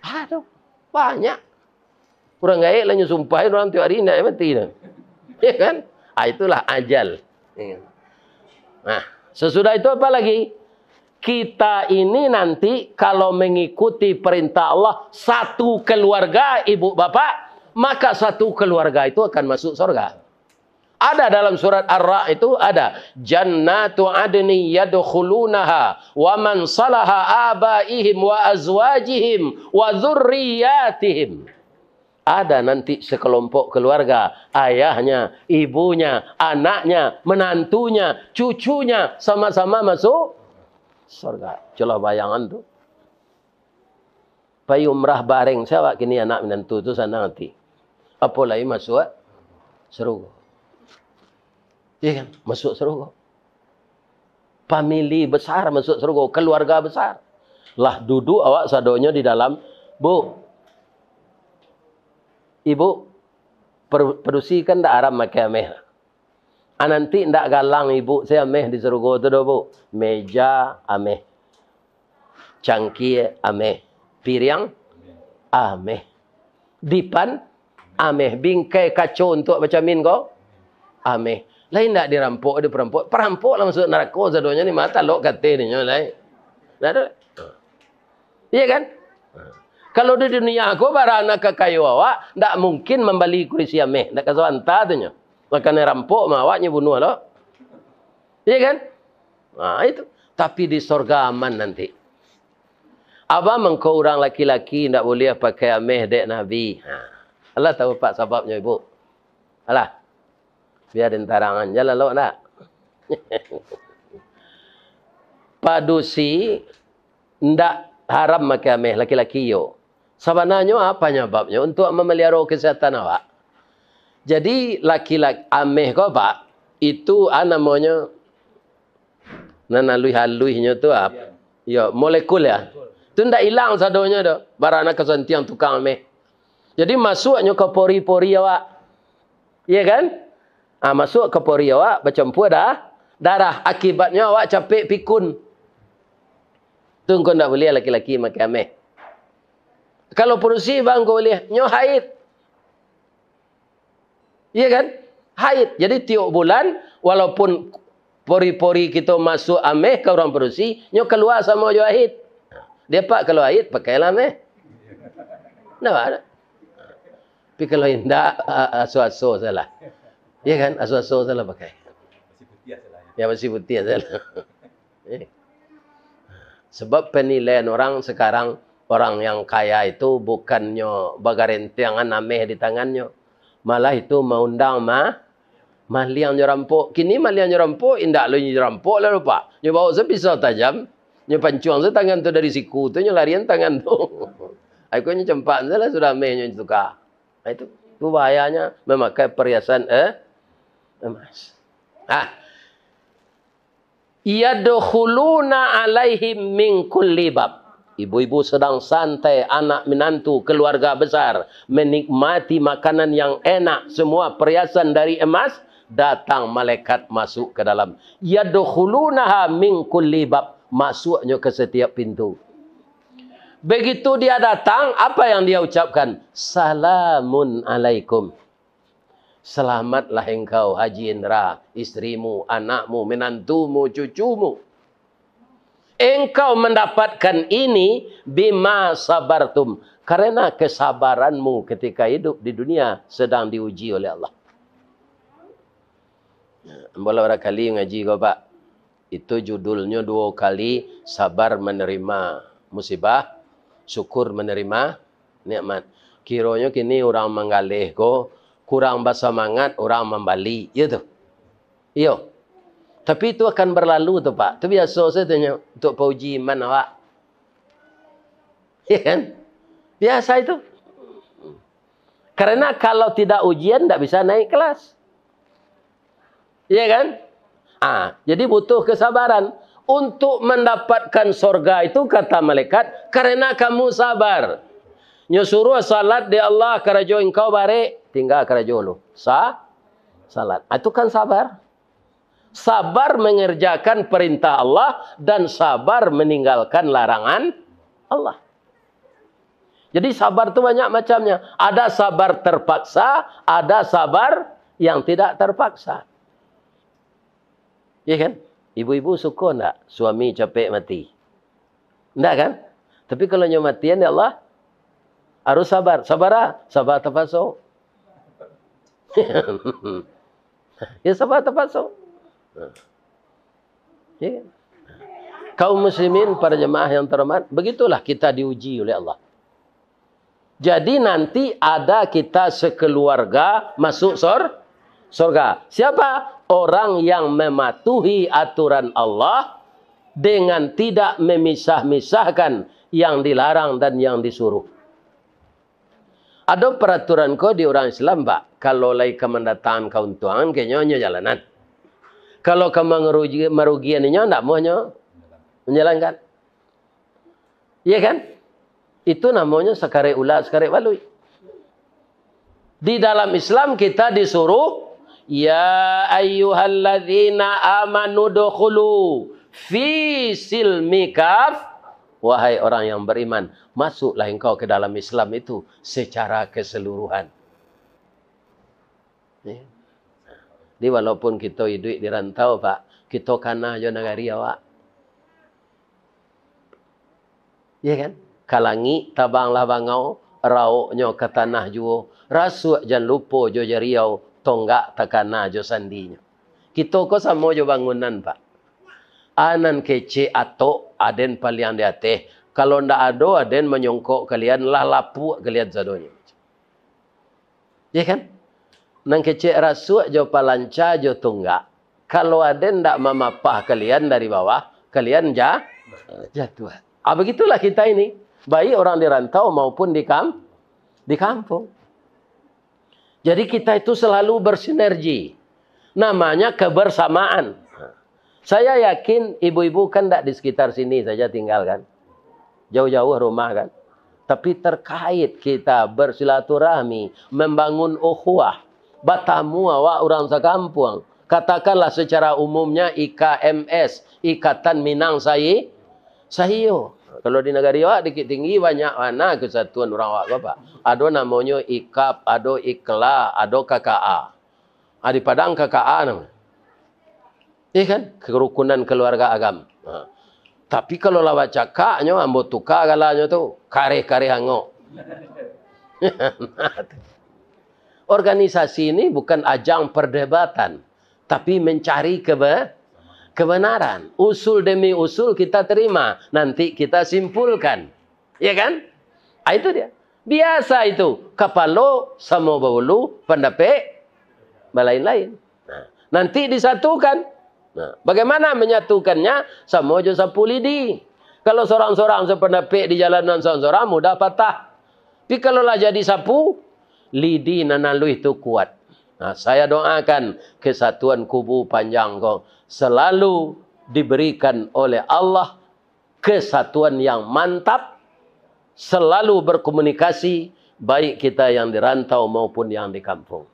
Speaker 1: Ada. Banyak. Orang gaib lah nyumpahin orang tiap hari nak mati dah. Ya kan? Itulah ajal. Nah, sesudah itu apa lagi? Kita ini nanti kalau mengikuti perintah Allah satu keluarga ibu bapak, maka satu keluarga itu akan masuk surga. Ada dalam surat Ar-Ra' itu ada. Jannatu adni yadkhulunaha wa man salaha abaihim wa azwajihim wa dzurriyyatihim. Ada nanti sekelompok keluarga, ayahnya, ibunya, anaknya, menantunya, cucunya sama-sama masuk surga. Coba bayangan tu. Pai umrah bareng siapa kini anak menantu tu sana nanti. Apa lagi masuk surga. Iya kan? Masuk surga. Famili besar masuk surga, keluarga besar. Lah duduk awak sadonya di dalam, Bu. Ibu produksikan dak aram makan meh. Nanti ndak galang ibu saya meh di surga tu dah, Bu. Meja ameh. Cangkir ameh. Piring ameh. Dipan ameh. Bingkai kacau untuk macam min kau ameh. Lain tak dirampok, dia perampok. Perampok lah masuk neraka zadonya ni mata lok kata ni lain. Ada. Iya kan? Kalau di dunia aku barang nak kekayu awak, tak mungkin membeli kursi ameh. Tak kasih hantar tu nya. Makan rampok mah awaknya bunuh lo. Iya kan? Nah, itu. Tapi di surga aman nanti. Abang mengkau orang laki-laki tak boleh pakai ameh dek Nabi. Allah tahu pak sebabnya ibu. Alah. Biar dentarangan jalan lo nak. Padusi ndak haram pakai ameh laki-laki yo. Sebenarnya apa nyebabnya? Untuk memelihara kesehatan awak. Jadi laki-laki ameh kau pak itu namanya nanalui-haluinya tu apa? Ya, molekul ya. Itu ndak hilang sadonya dah. Barana kesentiang tukang ameh. Jadi masuknya ke pori-pori awak. Iya kan? Masuk ke pori awak bercampur darah. Akibatnya awak capek pikun. Tu kau ndak boleh laki-laki makan ameh. Kalau produksi bang kau boleh nyo haid. Iya kan? Haid. Jadi tiap bulan walaupun pori-pori kita masuk ameh ke orang produksi, nyo keluar sama jo haid. Dia pak kalau haid pakailah ameh. Nah, ada. Tapi kalau indak asu-asu salah. Iya kan? Asu-asu salah pakai.
Speaker 2: Masih putih salah.
Speaker 1: Ya masih putih salah. Sebab penilaian orang sekarang, orang yang kaya itu bukannya bagarentangan ameh di tangannya. Malah itu mengundang mahliang nyerampok. Kini mahliang nyerampok, indak lo nyerampok lah lupa. Nyo bawa sepisau tajam, nyo pancuang se tangan tu dari siku tu, nyo larian tangan tu. Aku nyo cempak salah sudah ameh nyo tukar. Itu bahayanya memakai perhiasan emas. Yadkhuluna alaihim min kulli bab. Ibu-ibu sedang santai, anak menantu, keluarga besar, menikmati makanan yang enak, semua perhiasan dari emas, datang malaikat masuk ke dalam. Yadkhulunaha min kulli bab, masuknya ke setiap pintu. Begitu dia datang, apa yang dia ucapkan? Salamun alaikum. Selamatlah engkau Haji Indra, istrimu, anakmu, menantumu, cucumu. Engkau mendapatkan ini bima sabartum. Karena kesabaranmu ketika hidup di dunia sedang diuji oleh Allah. Boleh barangkali ngaji kau pak. Itu judulnya 2 kali sabar menerima musibah, syukur menerima nikmat. Kiranya kini orang menggalih ko, kurang bersemangat orang membali. Ya tu. Iya. Tapi itu akan berlalu tu pak. Itu biasa saya tanya untuk pauji iman awak. Ya kan? Biasa itu. Karena kalau tidak ujian tidak bisa naik kelas. Ya kan? Jadi butuh kesabaran. Untuk mendapatkan surga itu kata malaikat, karena kamu sabar. Nyuruh salat di Allah karajo engkau bare, tinggal karajo lu. Salat. Itu kan sabar. Sabar mengerjakan perintah Allah dan sabar meninggalkan larangan Allah. Jadi sabar itu banyak macamnya. Ada sabar terpaksa, ada sabar yang tidak terpaksa. Ya kan? Ibu-ibu suka enggak suami capek mati? Enggak kan? Tapi kalau matian ya Allah harus sabar. Sabar terpaksa. Ya sebab terpaksa. Ya. Kaum muslimin, para jemaah yang terhormat, begitulah kita diuji oleh Allah. Jadi nanti ada kita sekeluarga masuk surga. Siapa? Orang yang mematuhi aturan Allah dengan tidak memisah-misahkan yang dilarang dan yang disuruh. Ada peraturan ko di orang Islam, Pak. Kalau lagi kemendatangan keuntungan, kayaknya jalanan. Kalau kamu merugiannya, tidak mau menjalankan. Iya kan? Itu namanya sekare ulat, sekare walui. Di dalam Islam kita disuruh, ya ayyuhalladzina amanu dukhulu fi silmi kaf. Wahai orang yang beriman, masuklah engkau ke dalam Islam itu secara keseluruhan. Ya. Jadi walaupun kita hidup di rantau, Pak, kita kana jo negari awak. Ya kan? Kalangi tabanglah bangau, rauknya ke tanah juo, rasuk jangan lupa jo jariau, tonggak takana jo sandinya. Kita ko sama jo bangunan, Pak. Anan kece atau aden palian di ateh. Kalau ndak ada, aden menyongkok kalian lah lapu kalian zadonya. Ya kan? Nang kece rasuk jo palanca jo tonggak. Kalau aden ndak memapah kalian dari bawah, kalian jatuh. Begitulah kita ini. Baik orang di rantau maupun di kampung. Jadi kita itu selalu bersinergi. Namanya kebersamaan. Saya yakin ibu-ibu kan tidak di sekitar sini saja tinggal kan. Jauh-jauh rumah kan. Tapi terkait kita bersilaturahmi, membangun ukhuwah. Batamu awak orang sekampung. Katakanlah secara umumnya IKMS, Ikatan Minang Sahiyo. Kalau di negara awak dikit tinggi banyak mana kesatuan orang awak Bapak. Ada namanya IKAP, ada IKLA, ada KKA. Di Padang KKA namanya. Iya kan? Kerukunan keluarga agam. Tapi kalau lawat cakaknya, ambo tukar galanya tu. Kare-kare hangok. Organisasi ini bukan ajang perdebatan. Tapi mencari kebenaran. Usul demi usul kita terima. Nanti kita simpulkan. Iya kan? Itu dia. Biasa itu. Kapalo, sama bawulu, pendapat, lain-lain. Nanti disatukan. Nah, bagaimana menyatukannya? Sama jo sapu lidi. Kalau seorang-seorang sependapat di jalanan seorang-seorang mudah patah. Tapi kalau lah jadi sapu, lidi nanalu itu kuat. Nah, saya doakan kesatuan kubu panjang kau selalu diberikan oleh Allah kesatuan yang mantap, selalu berkomunikasi baik kita yang di rantau maupun yang di kampung.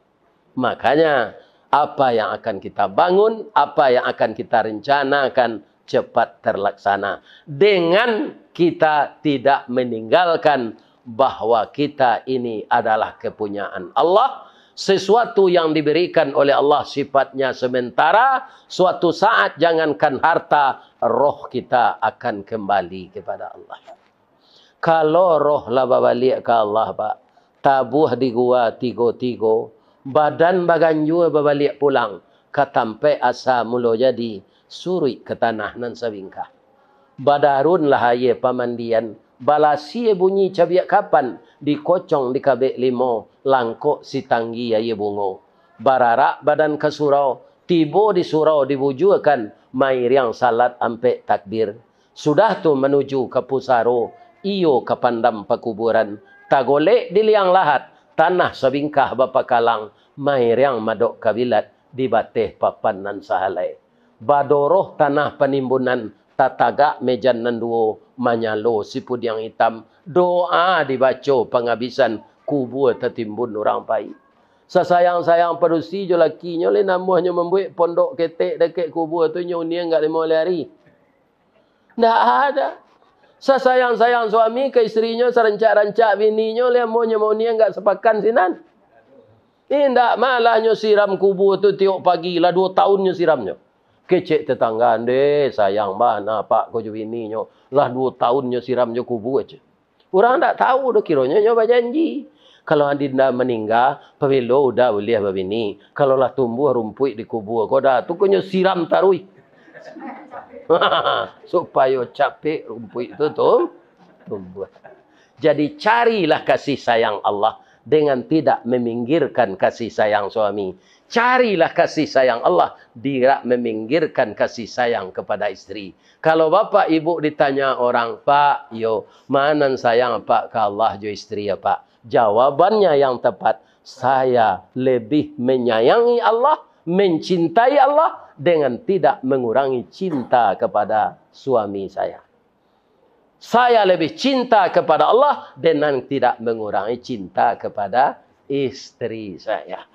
Speaker 1: Makanya apa yang akan kita bangun, apa yang akan kita rencanakan cepat terlaksana. Dengan kita tidak meninggalkan bahwa kita ini adalah kepunyaan Allah. Sesuatu yang diberikan oleh Allah sifatnya sementara. Suatu saat jangankan harta, roh kita akan kembali kepada Allah. Kalau roh lah balik ke Allah, Pak, tabuh di gua tigo-tigo. Badan bagan juga berbalik pulang. Katampe asa mulo jadi. Suri ke tanah nan sabingkah. Badarun lah aye pamandian. Balasi bunyi cabiak kapan. Dikocong di kabek limo. Langkok si tanggi aye bungo. Bararak badan ke surau. Tibo di surau dibujukan. Mair yang salat ampe takbir. Sudah tu menuju ke pusaro. Iyo ke pandam pekuburan. Tagolek di liang lahat. Tanah sabingkah bapa kalang. Mair yang madok kabilat. Di bateh papan nan sahalai. Badoroh tanah penimbunan. Tatagak mejan nan duo. Manyalo sipud yang hitam. Doa dibaca penghabisan. Kubur tertimbun orang pai. Sesayang-sayang perusi jo lakinya. Le namuhnya membuat pondok ketek dekat kubur tu. Nyonya enggak 5 hari. Tak ada. Sesayang-sayang suami ke isterinya. Serencak-rencak bininya. Le namuhnya mau niang enggak sepakan sinan. Tidak malahnya siram kubur tu tiap pagi lah 2 tahunnya siramnya. Kecek tetangga deh sayang mana pak kau bini nyo lah 2 tahunnya siramnya kubur aja. Orang tak tahu dah kiranya nyoba janji. Kalau adinda meninggal, pabilo udah boleh babini. Kalau lah tumbuh rumput di kubur, kau dah tu kau siram tarui. Supaya capek rumput itu tumbuh. Jadi carilah kasih sayang Allah dengan tidak meminggirkan kasih sayang suami. Carilah kasih sayang Allah, tidak meminggirkan kasih sayang kepada istri. Kalau bapak ibu ditanya orang, Pak, yo, mana sayang Pak ke Allah jo istri ya Pak? Jawabannya yang tepat, saya lebih menyayangi Allah, mencintai Allah dengan tidak mengurangi cinta kepada suami saya. Saya lebih cinta kepada Allah dengan tidak mengurangi cinta kepada istri saya.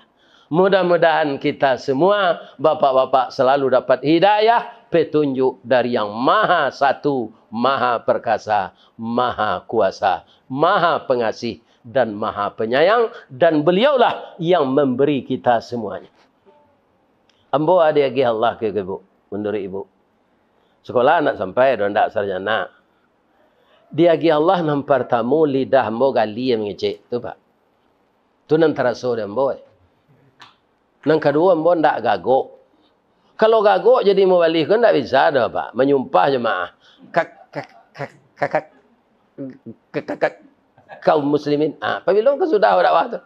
Speaker 1: Mudah-mudahan kita semua, bapak-bapak, selalu dapat hidayah, petunjuk dari yang Maha Satu, Maha Perkasa, Maha Kuasa, Maha Pengasih, dan Maha Penyayang. Dan beliaulah yang memberi kita semuanya. Ambo ada lagi Allah ke ibu, menurut ibu. Sekolah nak sampai, dan tak sarjana. Dia lagi Allah nampar tamu lidah ambo gali yang ngecek. Tu pak. Tu nan teraso dia ambo. Nang kedua ambo ndak gagok. Kalau gagok jadi mau balik kan ndak bisa dah pak. Menyumpah jemaah. Kakak kaum muslimin. Apabila kau sudah dakwah tu.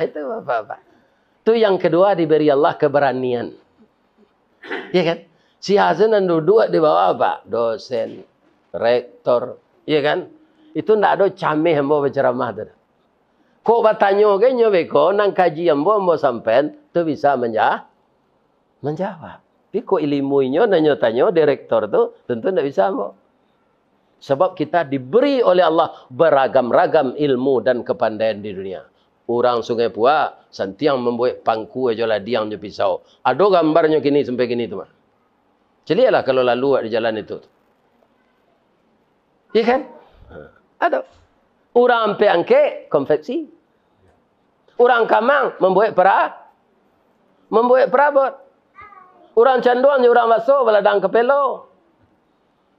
Speaker 1: Itu apa-apa. Tu yang kedua diberi Allah keberanian. Ya kan? Si Hasan dan duduk di bawah pak. Dosen, rektor, ya kan? Itu ndak ada cameh ambo berceramah tu. Kok bertanya ke nyobeko nang kaji ambo sampai tu bisa menjawab. Tapi kok ilmunya nanya tanya direktor tu tentu ndak bisa ambo. Sebab kita diberi oleh Allah beragam-ragam ilmu dan kepandaian di dunia. Orang Sungai Pua santiang membuat pangku aja lah diang je pisau. Ada gambarnya kini sampai kini tu mah. Celialah kalau lalu di jalan itu. Ya kan? Ada. Orang ampe angke konveksi. Orang Kamang membuat perabot. Orang Canduan orang Baso beladang kapelo.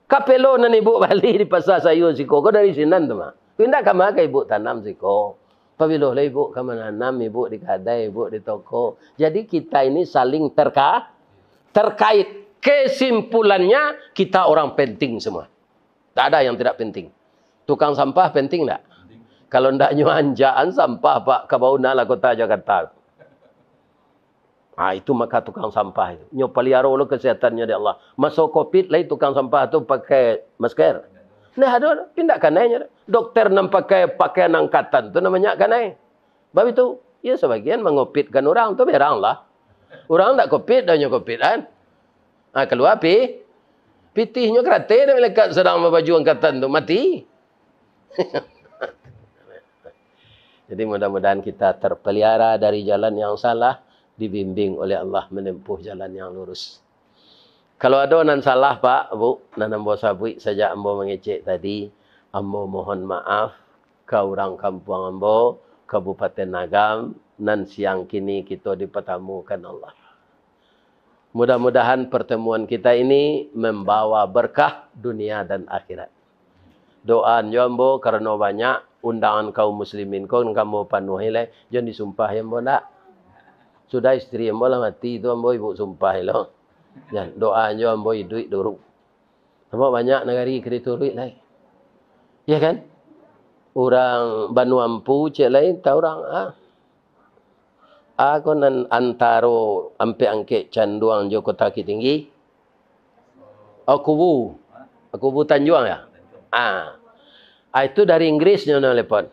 Speaker 1: Kapelo nan ibu balik di pasar sayur siko. Kau dari sinan tu mah. Pindah kamar ke ibu tanam siko. Pabilo lah ibu kamu nanam, ibu di kedai, ibu di toko. Jadi kita ini saling terkait. Kesimpulannya kita orang penting semua. Tak ada yang tidak penting. Tukang sampah penting tak? Kalau ndak nyuanjaan sampah Pak Kabauna lah kota Jakarta. Itu maka tukang sampah itu. Nyopaliaro lo kesehatannya di Allah. Masuk COVID lah tukang sampah tu pakai masker. Nah ada pindah kanainya. Dokter nam pakai pakaian angkatan tu namanya kanai. Sebab itu ya sebagian mengopitkan orang tu berang lah. Orang ndak COVID dah nyokopit kan. Keluar pitihnya kerate dan melekat sedang membaju angkatan tu mati. Jadi mudah-mudahan kita terpelihara dari jalan yang salah, dibimbing oleh Allah menempuh jalan yang lurus. Kalau ada nan salah Pak, Bu, nan ambo sabui saja ambo mengecek tadi, ambo mohon maaf ke orang kampung ambo, Kabupaten Agam, nan siang kini kita dipertemukan Allah. Mudah-mudahan pertemuan kita ini membawa berkah dunia dan akhirat. Doa ambo karena banyak undangan kaum muslimin kau kamu penuhi le, jangan disumpah ambo ndak. Sudah istri ambo lah mati itu ambo ibu sumpah lo. Jangan doa ambo duit doruk. Ambo banyak negari kredit duit lai. Ya kan? Orang Banu Ampu cek lain tahu orang aku nan antaro ampe angke Canduang jo Kota Tinggi. Kubu Tanjuang ya? Itu dari Inggrisnya telepon.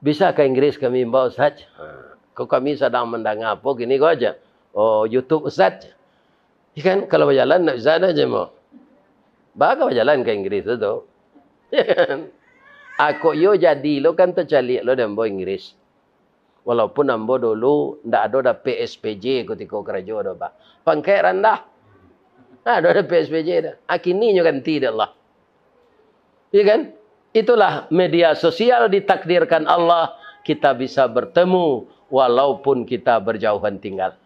Speaker 1: Bisa ke Inggris kami bawa Ustaz? Kau kami sedang mendengar apa gini kau aja. YouTube Ustaz. Ikan kalau berjalan nak bisa aja mau. Baga berjalan ke Inggris itu. Aku yo jadi lo kan tercalik lo dan bawa Inggris. Walaupun ambo dulu ndak ada PSPJ ketika kerja ada Pak. Pangkai rendah. Ada PSPJ dah. Kini nyo ganti dah Allah. Ya kan? Itulah media sosial ditakdirkan Allah kita bisa bertemu walaupun kita berjauhan tinggal.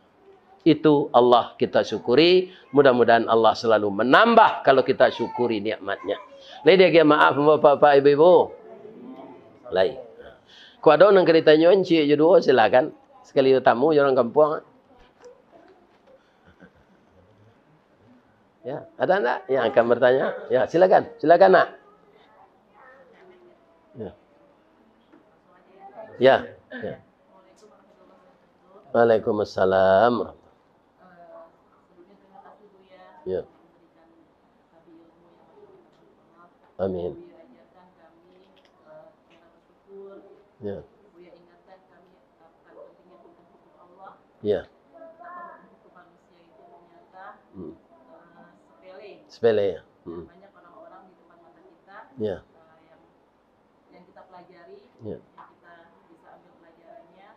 Speaker 1: Itu Allah kita syukuri. Mudah-mudahan Allah selalu menambah kalau kita syukuri nikmatnya. Lady maaf Bapak-bapak Ibu-ibu. Lai. Ku ada nang kereta nyonci jodoh silakan. Sekali tamu orang kampung. Ya, ada enggak yang akan bertanya? Ya, silakan. Silakan, Nak. Ya. Ya. Ya. Waalaikumsalam. Ya. Amin. Ya. Ya. Sepele ya.
Speaker 2: Banyak orang-orang di depan mata kita
Speaker 1: Ya.
Speaker 2: yang kita pelajari,
Speaker 1: Ya.
Speaker 2: yang kita bisa ambil pelajarannya,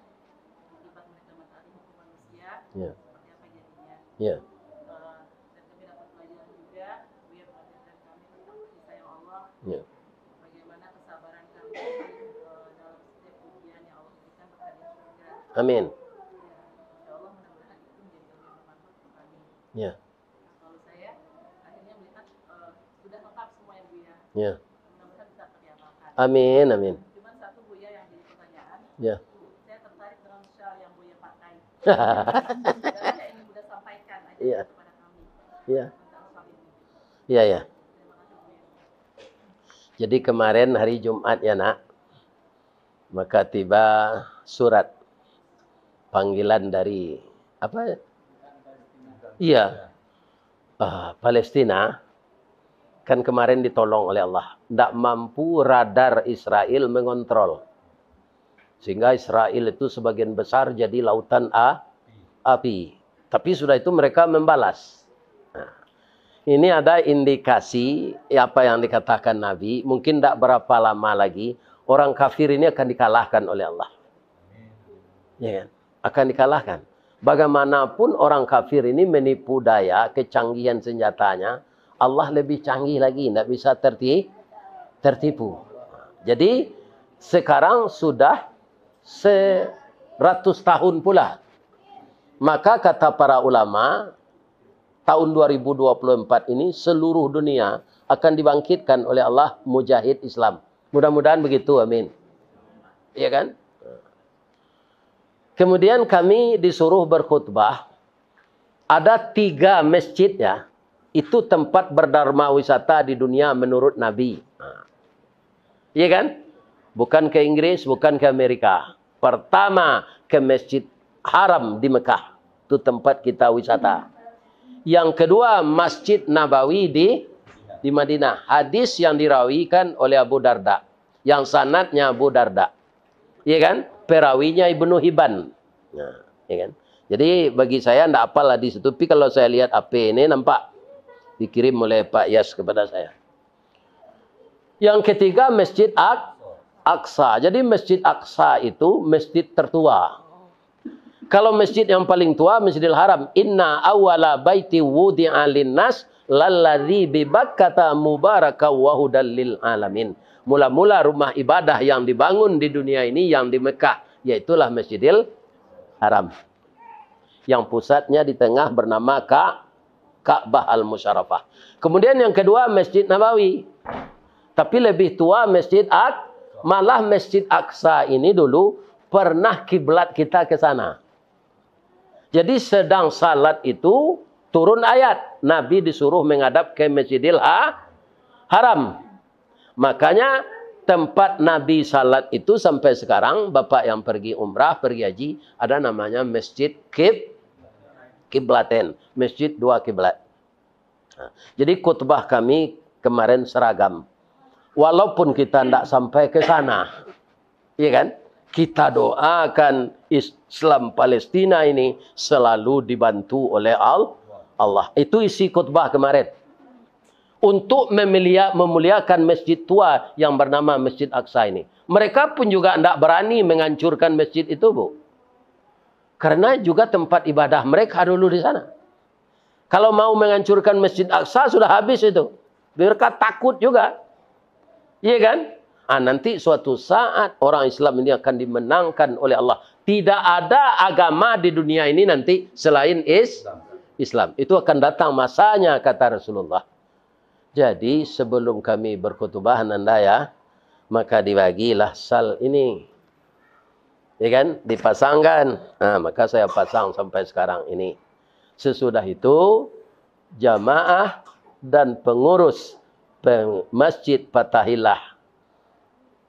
Speaker 2: akibat mereka mentaati hukum manusia,
Speaker 1: Ya.
Speaker 2: seperti apa jadinya.
Speaker 1: Ya.
Speaker 2: Dan kami dapat pelajaran juga, Buya mengajarkan kami tentang kasih sayang Allah,
Speaker 1: Ya.
Speaker 2: bagaimana kesabaran kami dalam setiap ujian yang Allah berikan kepada surga.
Speaker 1: Amin.
Speaker 2: Insya Allah mudah-mudahan itu menjadi ilmu yang bermanfaat untuk kami.
Speaker 1: Ya.
Speaker 2: Kalau saya akhirnya melihat sudah lengkap semua ya Buya.
Speaker 1: Ya.
Speaker 2: Mudah-mudahan bisa terlihatkan.
Speaker 1: Amin, amin.
Speaker 2: Cuman satu Buya yang jadi pertanyaan.
Speaker 1: Ya.
Speaker 2: Saya tertarik dengan shawl yang Buya pakai. Dan saya ingin Buya sampaikan aja
Speaker 1: Iya.
Speaker 2: kepada kami
Speaker 1: Ya.
Speaker 2: tentang shawl ini.
Speaker 1: Ya, ya.
Speaker 2: Terima kasih Buya.
Speaker 1: Jadi kemarin hari Jumat ya, Nak. Maka tiba surat panggilan dari apa? Iya. Palestina kan kemarin ditolong oleh Allah. Tidak mampu radar Israel mengontrol. Sehingga Israel itu sebagian besar jadi lautan api. Tapi sudah itu mereka membalas. Nah, ini ada indikasi apa yang dikatakan Nabi. Mungkin tidak berapa lama lagi orang kafir ini akan dikalahkan oleh Allah. Ya kan? Akan dikalahkan. Bagaimanapun orang kafir ini menipu daya, kecanggihan senjatanya, Allah lebih canggih lagi, tidak bisa tertipu. Jadi sekarang sudah 100 tahun pula. Maka kata para ulama, tahun 2024 ini seluruh dunia akan dibangkitkan oleh Allah mujahid Islam. Mudah-mudahan begitu, amin. Iya kan? Kemudian kami disuruh berkhutbah. Ada 3 masjid ya. Itu tempat berdharma wisata di dunia menurut Nabi. Iya kan? Bukan ke Inggris, bukan ke Amerika. Pertama ke Masjid Haram di Mekah. Itu tempat kita wisata. Yang kedua Masjid Nabawi di Madinah. Hadis yang dirawikan oleh Abu Darda. Yang sanadnya Abu Darda. Iya kan? Perawinya Ibnu Hibban. Nah, ya kan? Jadi bagi saya tidak apalah di situ. Tapi kalau saya lihat AP ini nampak dikirim oleh Pak Yas kepada saya. Yang ketiga Masjid Aqsa. Jadi Masjid Aqsa itu masjid tertua. Kalau masjid yang paling tua Masjidil Haram. Inna awwala baiti wudi'a linnas lalladzi bi Bakkata mubaraka wa hudal lil alamin. Mula-mula rumah ibadah yang dibangun di dunia ini yang di Mekah, yaitulah Masjidil Haram. Yang pusatnya di tengah bernama Ka'bah Al-Musyarrafah. Kemudian yang kedua Masjid Nabawi. Tapi lebih tua malah Masjid Aqsa ini dulu pernah kiblat kita ke sana. Jadi sedang salat itu turun ayat. Nabi disuruh menghadap ke Masjidil Haram. Makanya tempat Nabi salat itu sampai sekarang, Bapak yang pergi umrah, pergi haji, ada namanya Masjid Kiblaten. Masjid 2 kiblat. Nah, jadi khutbah kami kemarin seragam. Walaupun kita tidak sampai ke sana. Iya kan? Kita doakan Islam Palestina ini selalu dibantu oleh Allah. Itu isi khutbah kemarin. Untuk memuliakan masjid tua yang bernama Masjid Aqsa ini. Mereka pun juga tidak berani menghancurkan masjid itu, Bu. Karena juga tempat ibadah mereka dulu di sana. Kalau mau menghancurkan Masjid Aqsa sudah habis itu. Mereka takut juga. Iya kan? Nanti suatu saat orang Islam ini akan dimenangkan oleh Allah. Tidak ada agama di dunia ini nanti selain Islam. Itu akan datang masanya, kata Rasulullah. Jadi sebelum kami berkhutbah Nanda ya, maka dibagilah sal ini. Ya kan? Dipasangkan. Nah, maka saya pasang sampai sekarang ini. Sesudah itu, jamaah dan pengurus Masjid Fatahillah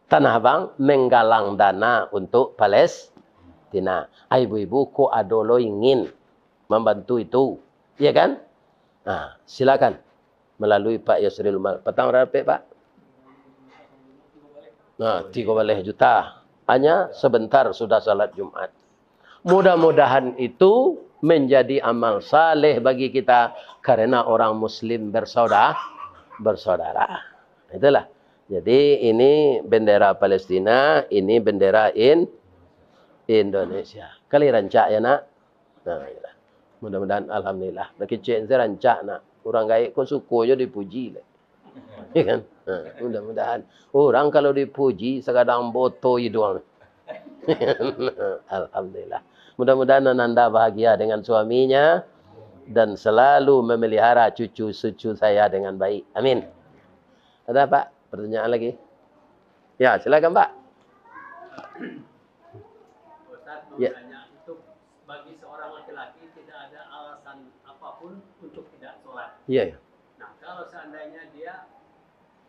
Speaker 1: Tanah Abang menggalang dana untuk Palestina. Ibu-ibu kok adolo ingin membantu itu. Ya kan? Nah, silakan. Melalui Pak Yusril Mal. Petang berapa, Pak? Nah, 3 juta. Hanya sebentar sudah salat Jumat. Mudah-mudahan itu menjadi amal saleh bagi kita karena orang Muslim bersaudara. Itulah. Jadi ini bendera Palestina, ini bendera Indonesia. Kali rancak ya nak. Nah, itulah. Mudah-mudahan alhamdulillah. Kecil saya rancak nak. Orang gaib kok sukunya dipuji. Ya kan? Nah, mudah-mudahan. Orang kalau dipuji sekadang boto doang. Alhamdulillah. Mudah-mudahan Anda bahagia dengan suaminya dan selalu memelihara cucu-cucu saya dengan baik. Amin. Ada Pak? Pertanyaan lagi? Ya, silakan Pak.
Speaker 3: Ustaz mau
Speaker 1: Ya.
Speaker 3: tanya, untuk bagi seorang laki-laki tidak ada alasan apapun untuk tidak sholat.
Speaker 1: Iya.
Speaker 3: Nah, kalau seandainya dia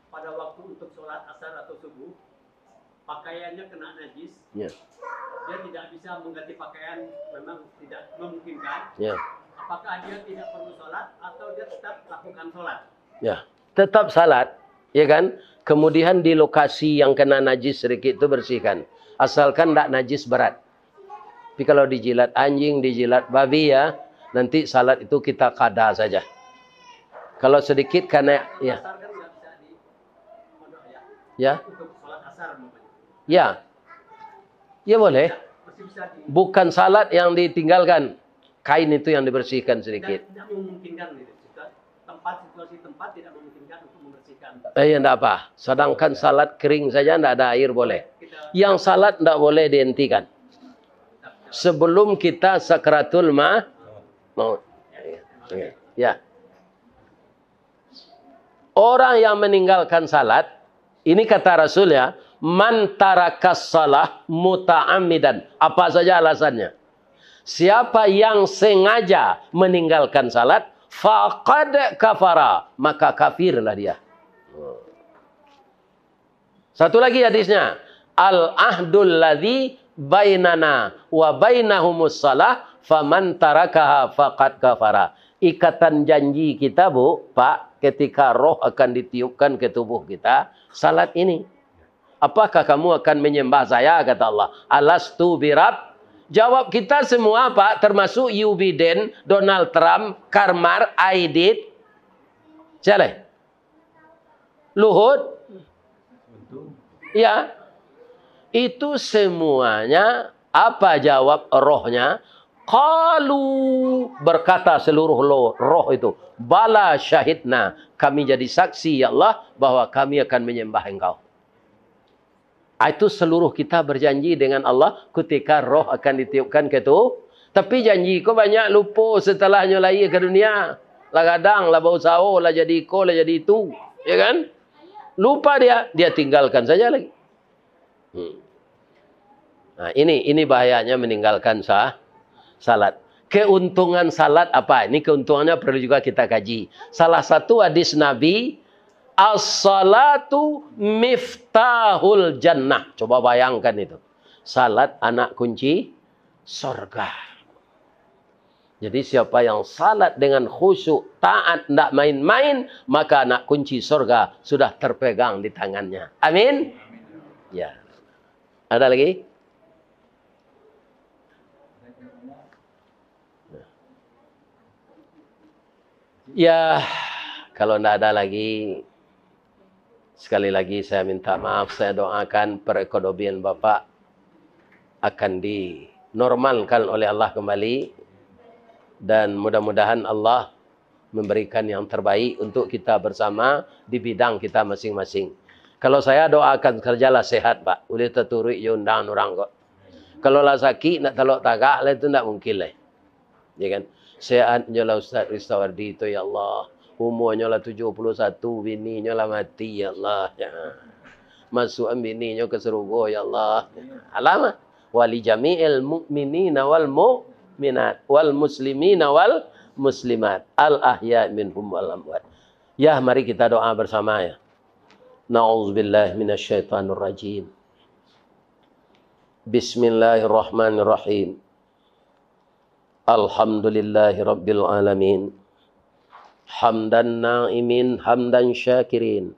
Speaker 3: pada waktu untuk sholat asar atau subuh, pakaiannya kena najis,
Speaker 1: Ya.
Speaker 3: dia tidak bisa mengganti pakaian, memang tidak memungkinkan.
Speaker 1: Ya.
Speaker 3: Apakah dia tidak perlu sholat atau dia tetap lakukan sholat?
Speaker 1: Ya. Tetap salat, ya kan? Kemudian di lokasi yang kena najis sedikit itu bersihkan. Asalkan tidak najis berat. Tapi kalau dijilat anjing, dijilat babi ya, nanti salat itu kita qada saja. Kalau sedikit karena ya.
Speaker 3: Asar kan nggak bisa di pondok ya.
Speaker 1: Ya.
Speaker 3: Untuk sholat asar namanya.
Speaker 1: Ya. Ya boleh.
Speaker 3: Masih bisa di.
Speaker 1: Bukan salat yang ditinggalkan. Kain itu yang dibersihkan sedikit.
Speaker 3: Tidak memungkinkan gitu. Situasi tempat tidak memungkinkan untuk membersihkan.
Speaker 1: Ya enggak apa. Sedangkan salat kering saja enggak ada air boleh. Yang salat enggak boleh dihentikan. Sebelum kita sakratul maut. Ya. Orang yang meninggalkan salat, ini kata Rasul ya, man tarakas salah muta'ammidan. Apa saja alasannya? Siapa yang sengaja meninggalkan salat, faqad kafara, maka kafirlah dia. Satu lagi hadisnya, al-ahdul ladzi bainana wa bainahumus salah faman tarakaha faqad kafara. Ikatan janji kita, Bu, Pak, ketika roh akan ditiupkan ke tubuh kita, salat ini. Apakah kamu akan menyembah saya, kata Allah? Alastu birab? Jawab kita semua, Pak, termasuk You Biden, Donald Trump, Karmar, Aidit, siapa? Luhut? Ya. Itu semuanya, apa jawab rohnya? Qalu, berkata seluruh roh itu, bala syahidna, kami jadi saksi ya Allah bahwa kami akan menyembah engkau. Itu seluruh kita berjanji dengan Allah ketika roh akan ditiupkan ke itu. Tapi janji kau banyak lupa setelahnya lahir ke dunia. Lah kadang, lah bau sao, lah jadi ko, lah jadi itu. Ya kan? Lupa dia tinggalkan saja lagi. Nah, ini bahayanya meninggalkan salat. Keuntungan salat apa? Ini keuntungannya perlu juga kita kaji. Salah satu hadis Nabi, as-salatu miftahul jannah. Coba bayangkan itu. Salat anak kunci surga. Jadi siapa yang salat dengan khusyuk, taat, tidak main-main, maka anak kunci surga sudah terpegang di tangannya. Amin. Ya. Ada lagi? Ya, kalau tidak ada lagi, sekali lagi saya minta maaf, saya doakan perekonomian Bapak akan dinormalkan oleh Allah kembali. Dan mudah-mudahan Allah memberikan yang terbaik untuk kita bersama di bidang kita masing-masing. Kalau saya doakan kerjalah sehat, Pak. Boleh terturut undang orang kok. Kalau lah sakit, nak telok tagak lah itu tidak mungkin lah. Ya kan? Sehatnya lah Ustaz Ristawardi itu ya Allah. Umurnya lah 71, bininya lah mati ya Allah. Ya. masuk bininya ke surga ya Allah. Alamah wali jami'il mu'minina wal mu'minat wal muslimina wal muslimat al ahya minhum wal amwat. Ya, mari kita doa bersama ya. Na'udzubillahi minasyaitonir rajim. Bismillahirrahmanirrahim. Alhamdulillahi rabbil alamin. Hamdan na'imin, hamdan syakirin.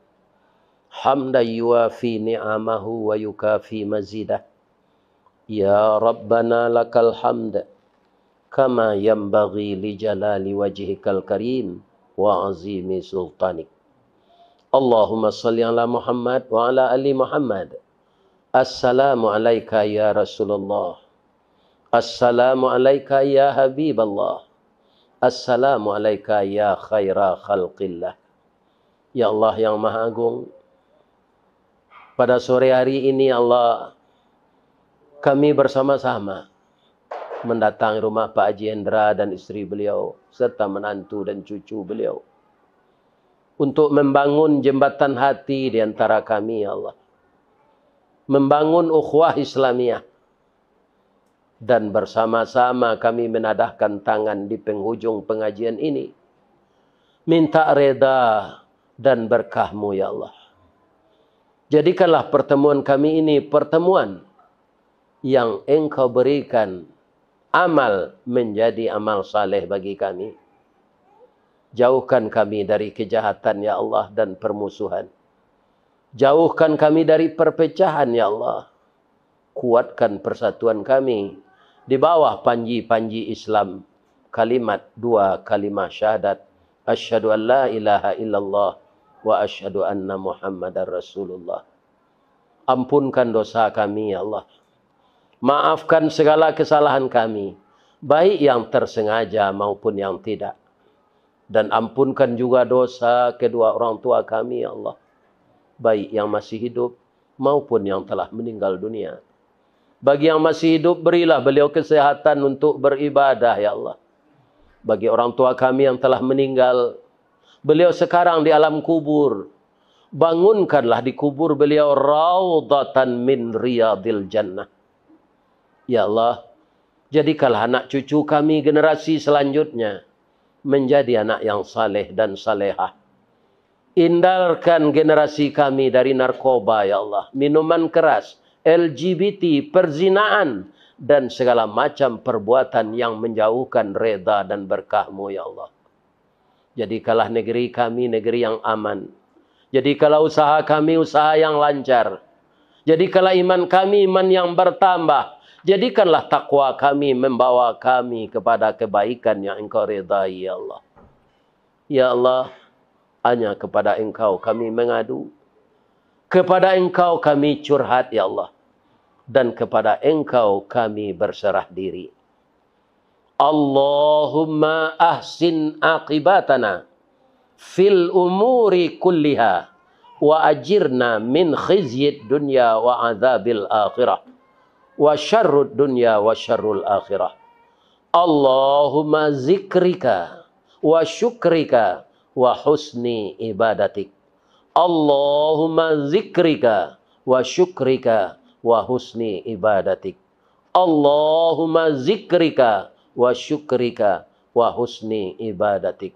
Speaker 1: Hamdan yuafi ni'amahu wa yukafi mazidah. Ya Rabbana lakal hamd. Kama yanbaghi li jalali wajhikal karim wa azimi sultanik. Allahumma salli ala Muhammad wa ala ali Muhammad. Assalamu alayka ya Rasulullah. Assalamu alayka ya Habiballah. Assalamu alayka ya khaira khalqillah. Ya Allah yang Maha Agung, pada sore hari ini Allah, kami bersama-sama mendatangi rumah Pak Haji Hendra dan istri beliau, serta menantu dan cucu beliau, untuk membangun jembatan hati di antara kami, ya Allah. Membangun ukhuwah Islamiyah. Dan bersama-sama kami menadahkan tangan di penghujung pengajian ini. Minta reda dan berkah-Mu, ya Allah. Jadikanlah pertemuan kami ini pertemuan yang Engkau berikan amal menjadi amal saleh bagi kami. Jauhkan kami dari kejahatan, ya Allah, dan permusuhan. Jauhkan kami dari perpecahan, ya Allah. Kuatkan persatuan kami di bawah panji-panji Islam. Kalimat dua kalimah syahadat. Asyhadu an la ilaha illallah wa asyhadu anna Muhammadar Rasulullah. Ampunkan dosa kami, ya Allah. Maafkan segala kesalahan kami, baik yang tersengaja maupun yang tidak. Dan ampunkan juga dosa kedua orang tua kami, ya Allah. Baik yang masih hidup maupun yang telah meninggal dunia. Bagi yang masih hidup, berilah beliau kesehatan untuk beribadah, ya Allah. Bagi orang tua kami yang telah meninggal, beliau sekarang di alam kubur. Bangunkanlah di kubur beliau raudhatan min riyadil jannah. Ya Allah, jadikanlah anak cucu kami generasi selanjutnya menjadi anak yang saleh dan salehah. Hindarkan generasi kami dari narkoba, ya Allah. Minuman keras, LGBT, perzinaan, dan segala macam perbuatan yang menjauhkan reda dan berkah-Mu, ya Allah. Jadikanlah negeri kami negeri yang aman. Jadikanlah usaha kami usaha yang lancar. Jadikanlah iman kami iman yang bertambah. Jadikanlah takwa kami membawa kami kepada kebaikan yang Engkau redai, ya Allah. Ya Allah, hanya kepada Engkau kami mengadu. Kepada Engkau kami curhat, ya Allah. Dan kepada Engkau kami berserah diri. Allahumma ahsin aqibatana fil umuri kulliha wa ajirna min khizyid dunya wa adzabil akhirah wa syarrud dunya wa syarrul akhirah. Allahumma zikrika wa syukrika wa husni ibadatik. Allahumma zikrika wa syukrika wa husni ibadatik. Allahumma zikrika wa syukrika wa husni ibadatik.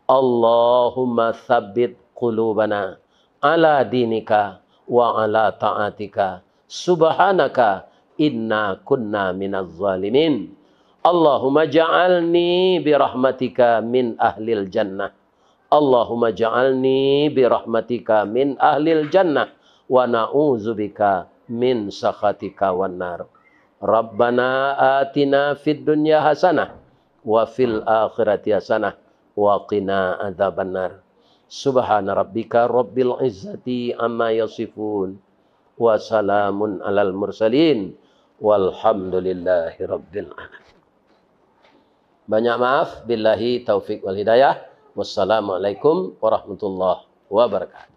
Speaker 1: Allahumma thabbit qulubana ala dinika wa ala ta'atika. Subhanaka inna kunna minaz zalimin. Allahumma ja'alni birahmatika min ahlil jannah. Allahumma ja'alni birahmatika min ahlil jannah wa na'udzubika min sakhatika wan nar. Rabbana atina fid dunya hasanah wa fil akhirati hasanah wa qina adzabannar. Subhana rabbika rabbil izzati amma yasifun wa salamun alal mursalin walhamdulillahi rabbil alamin. Banyak maaf, billahi taufik wal hidayah. Wassalamualaikum warahmatullahi wabarakatuh.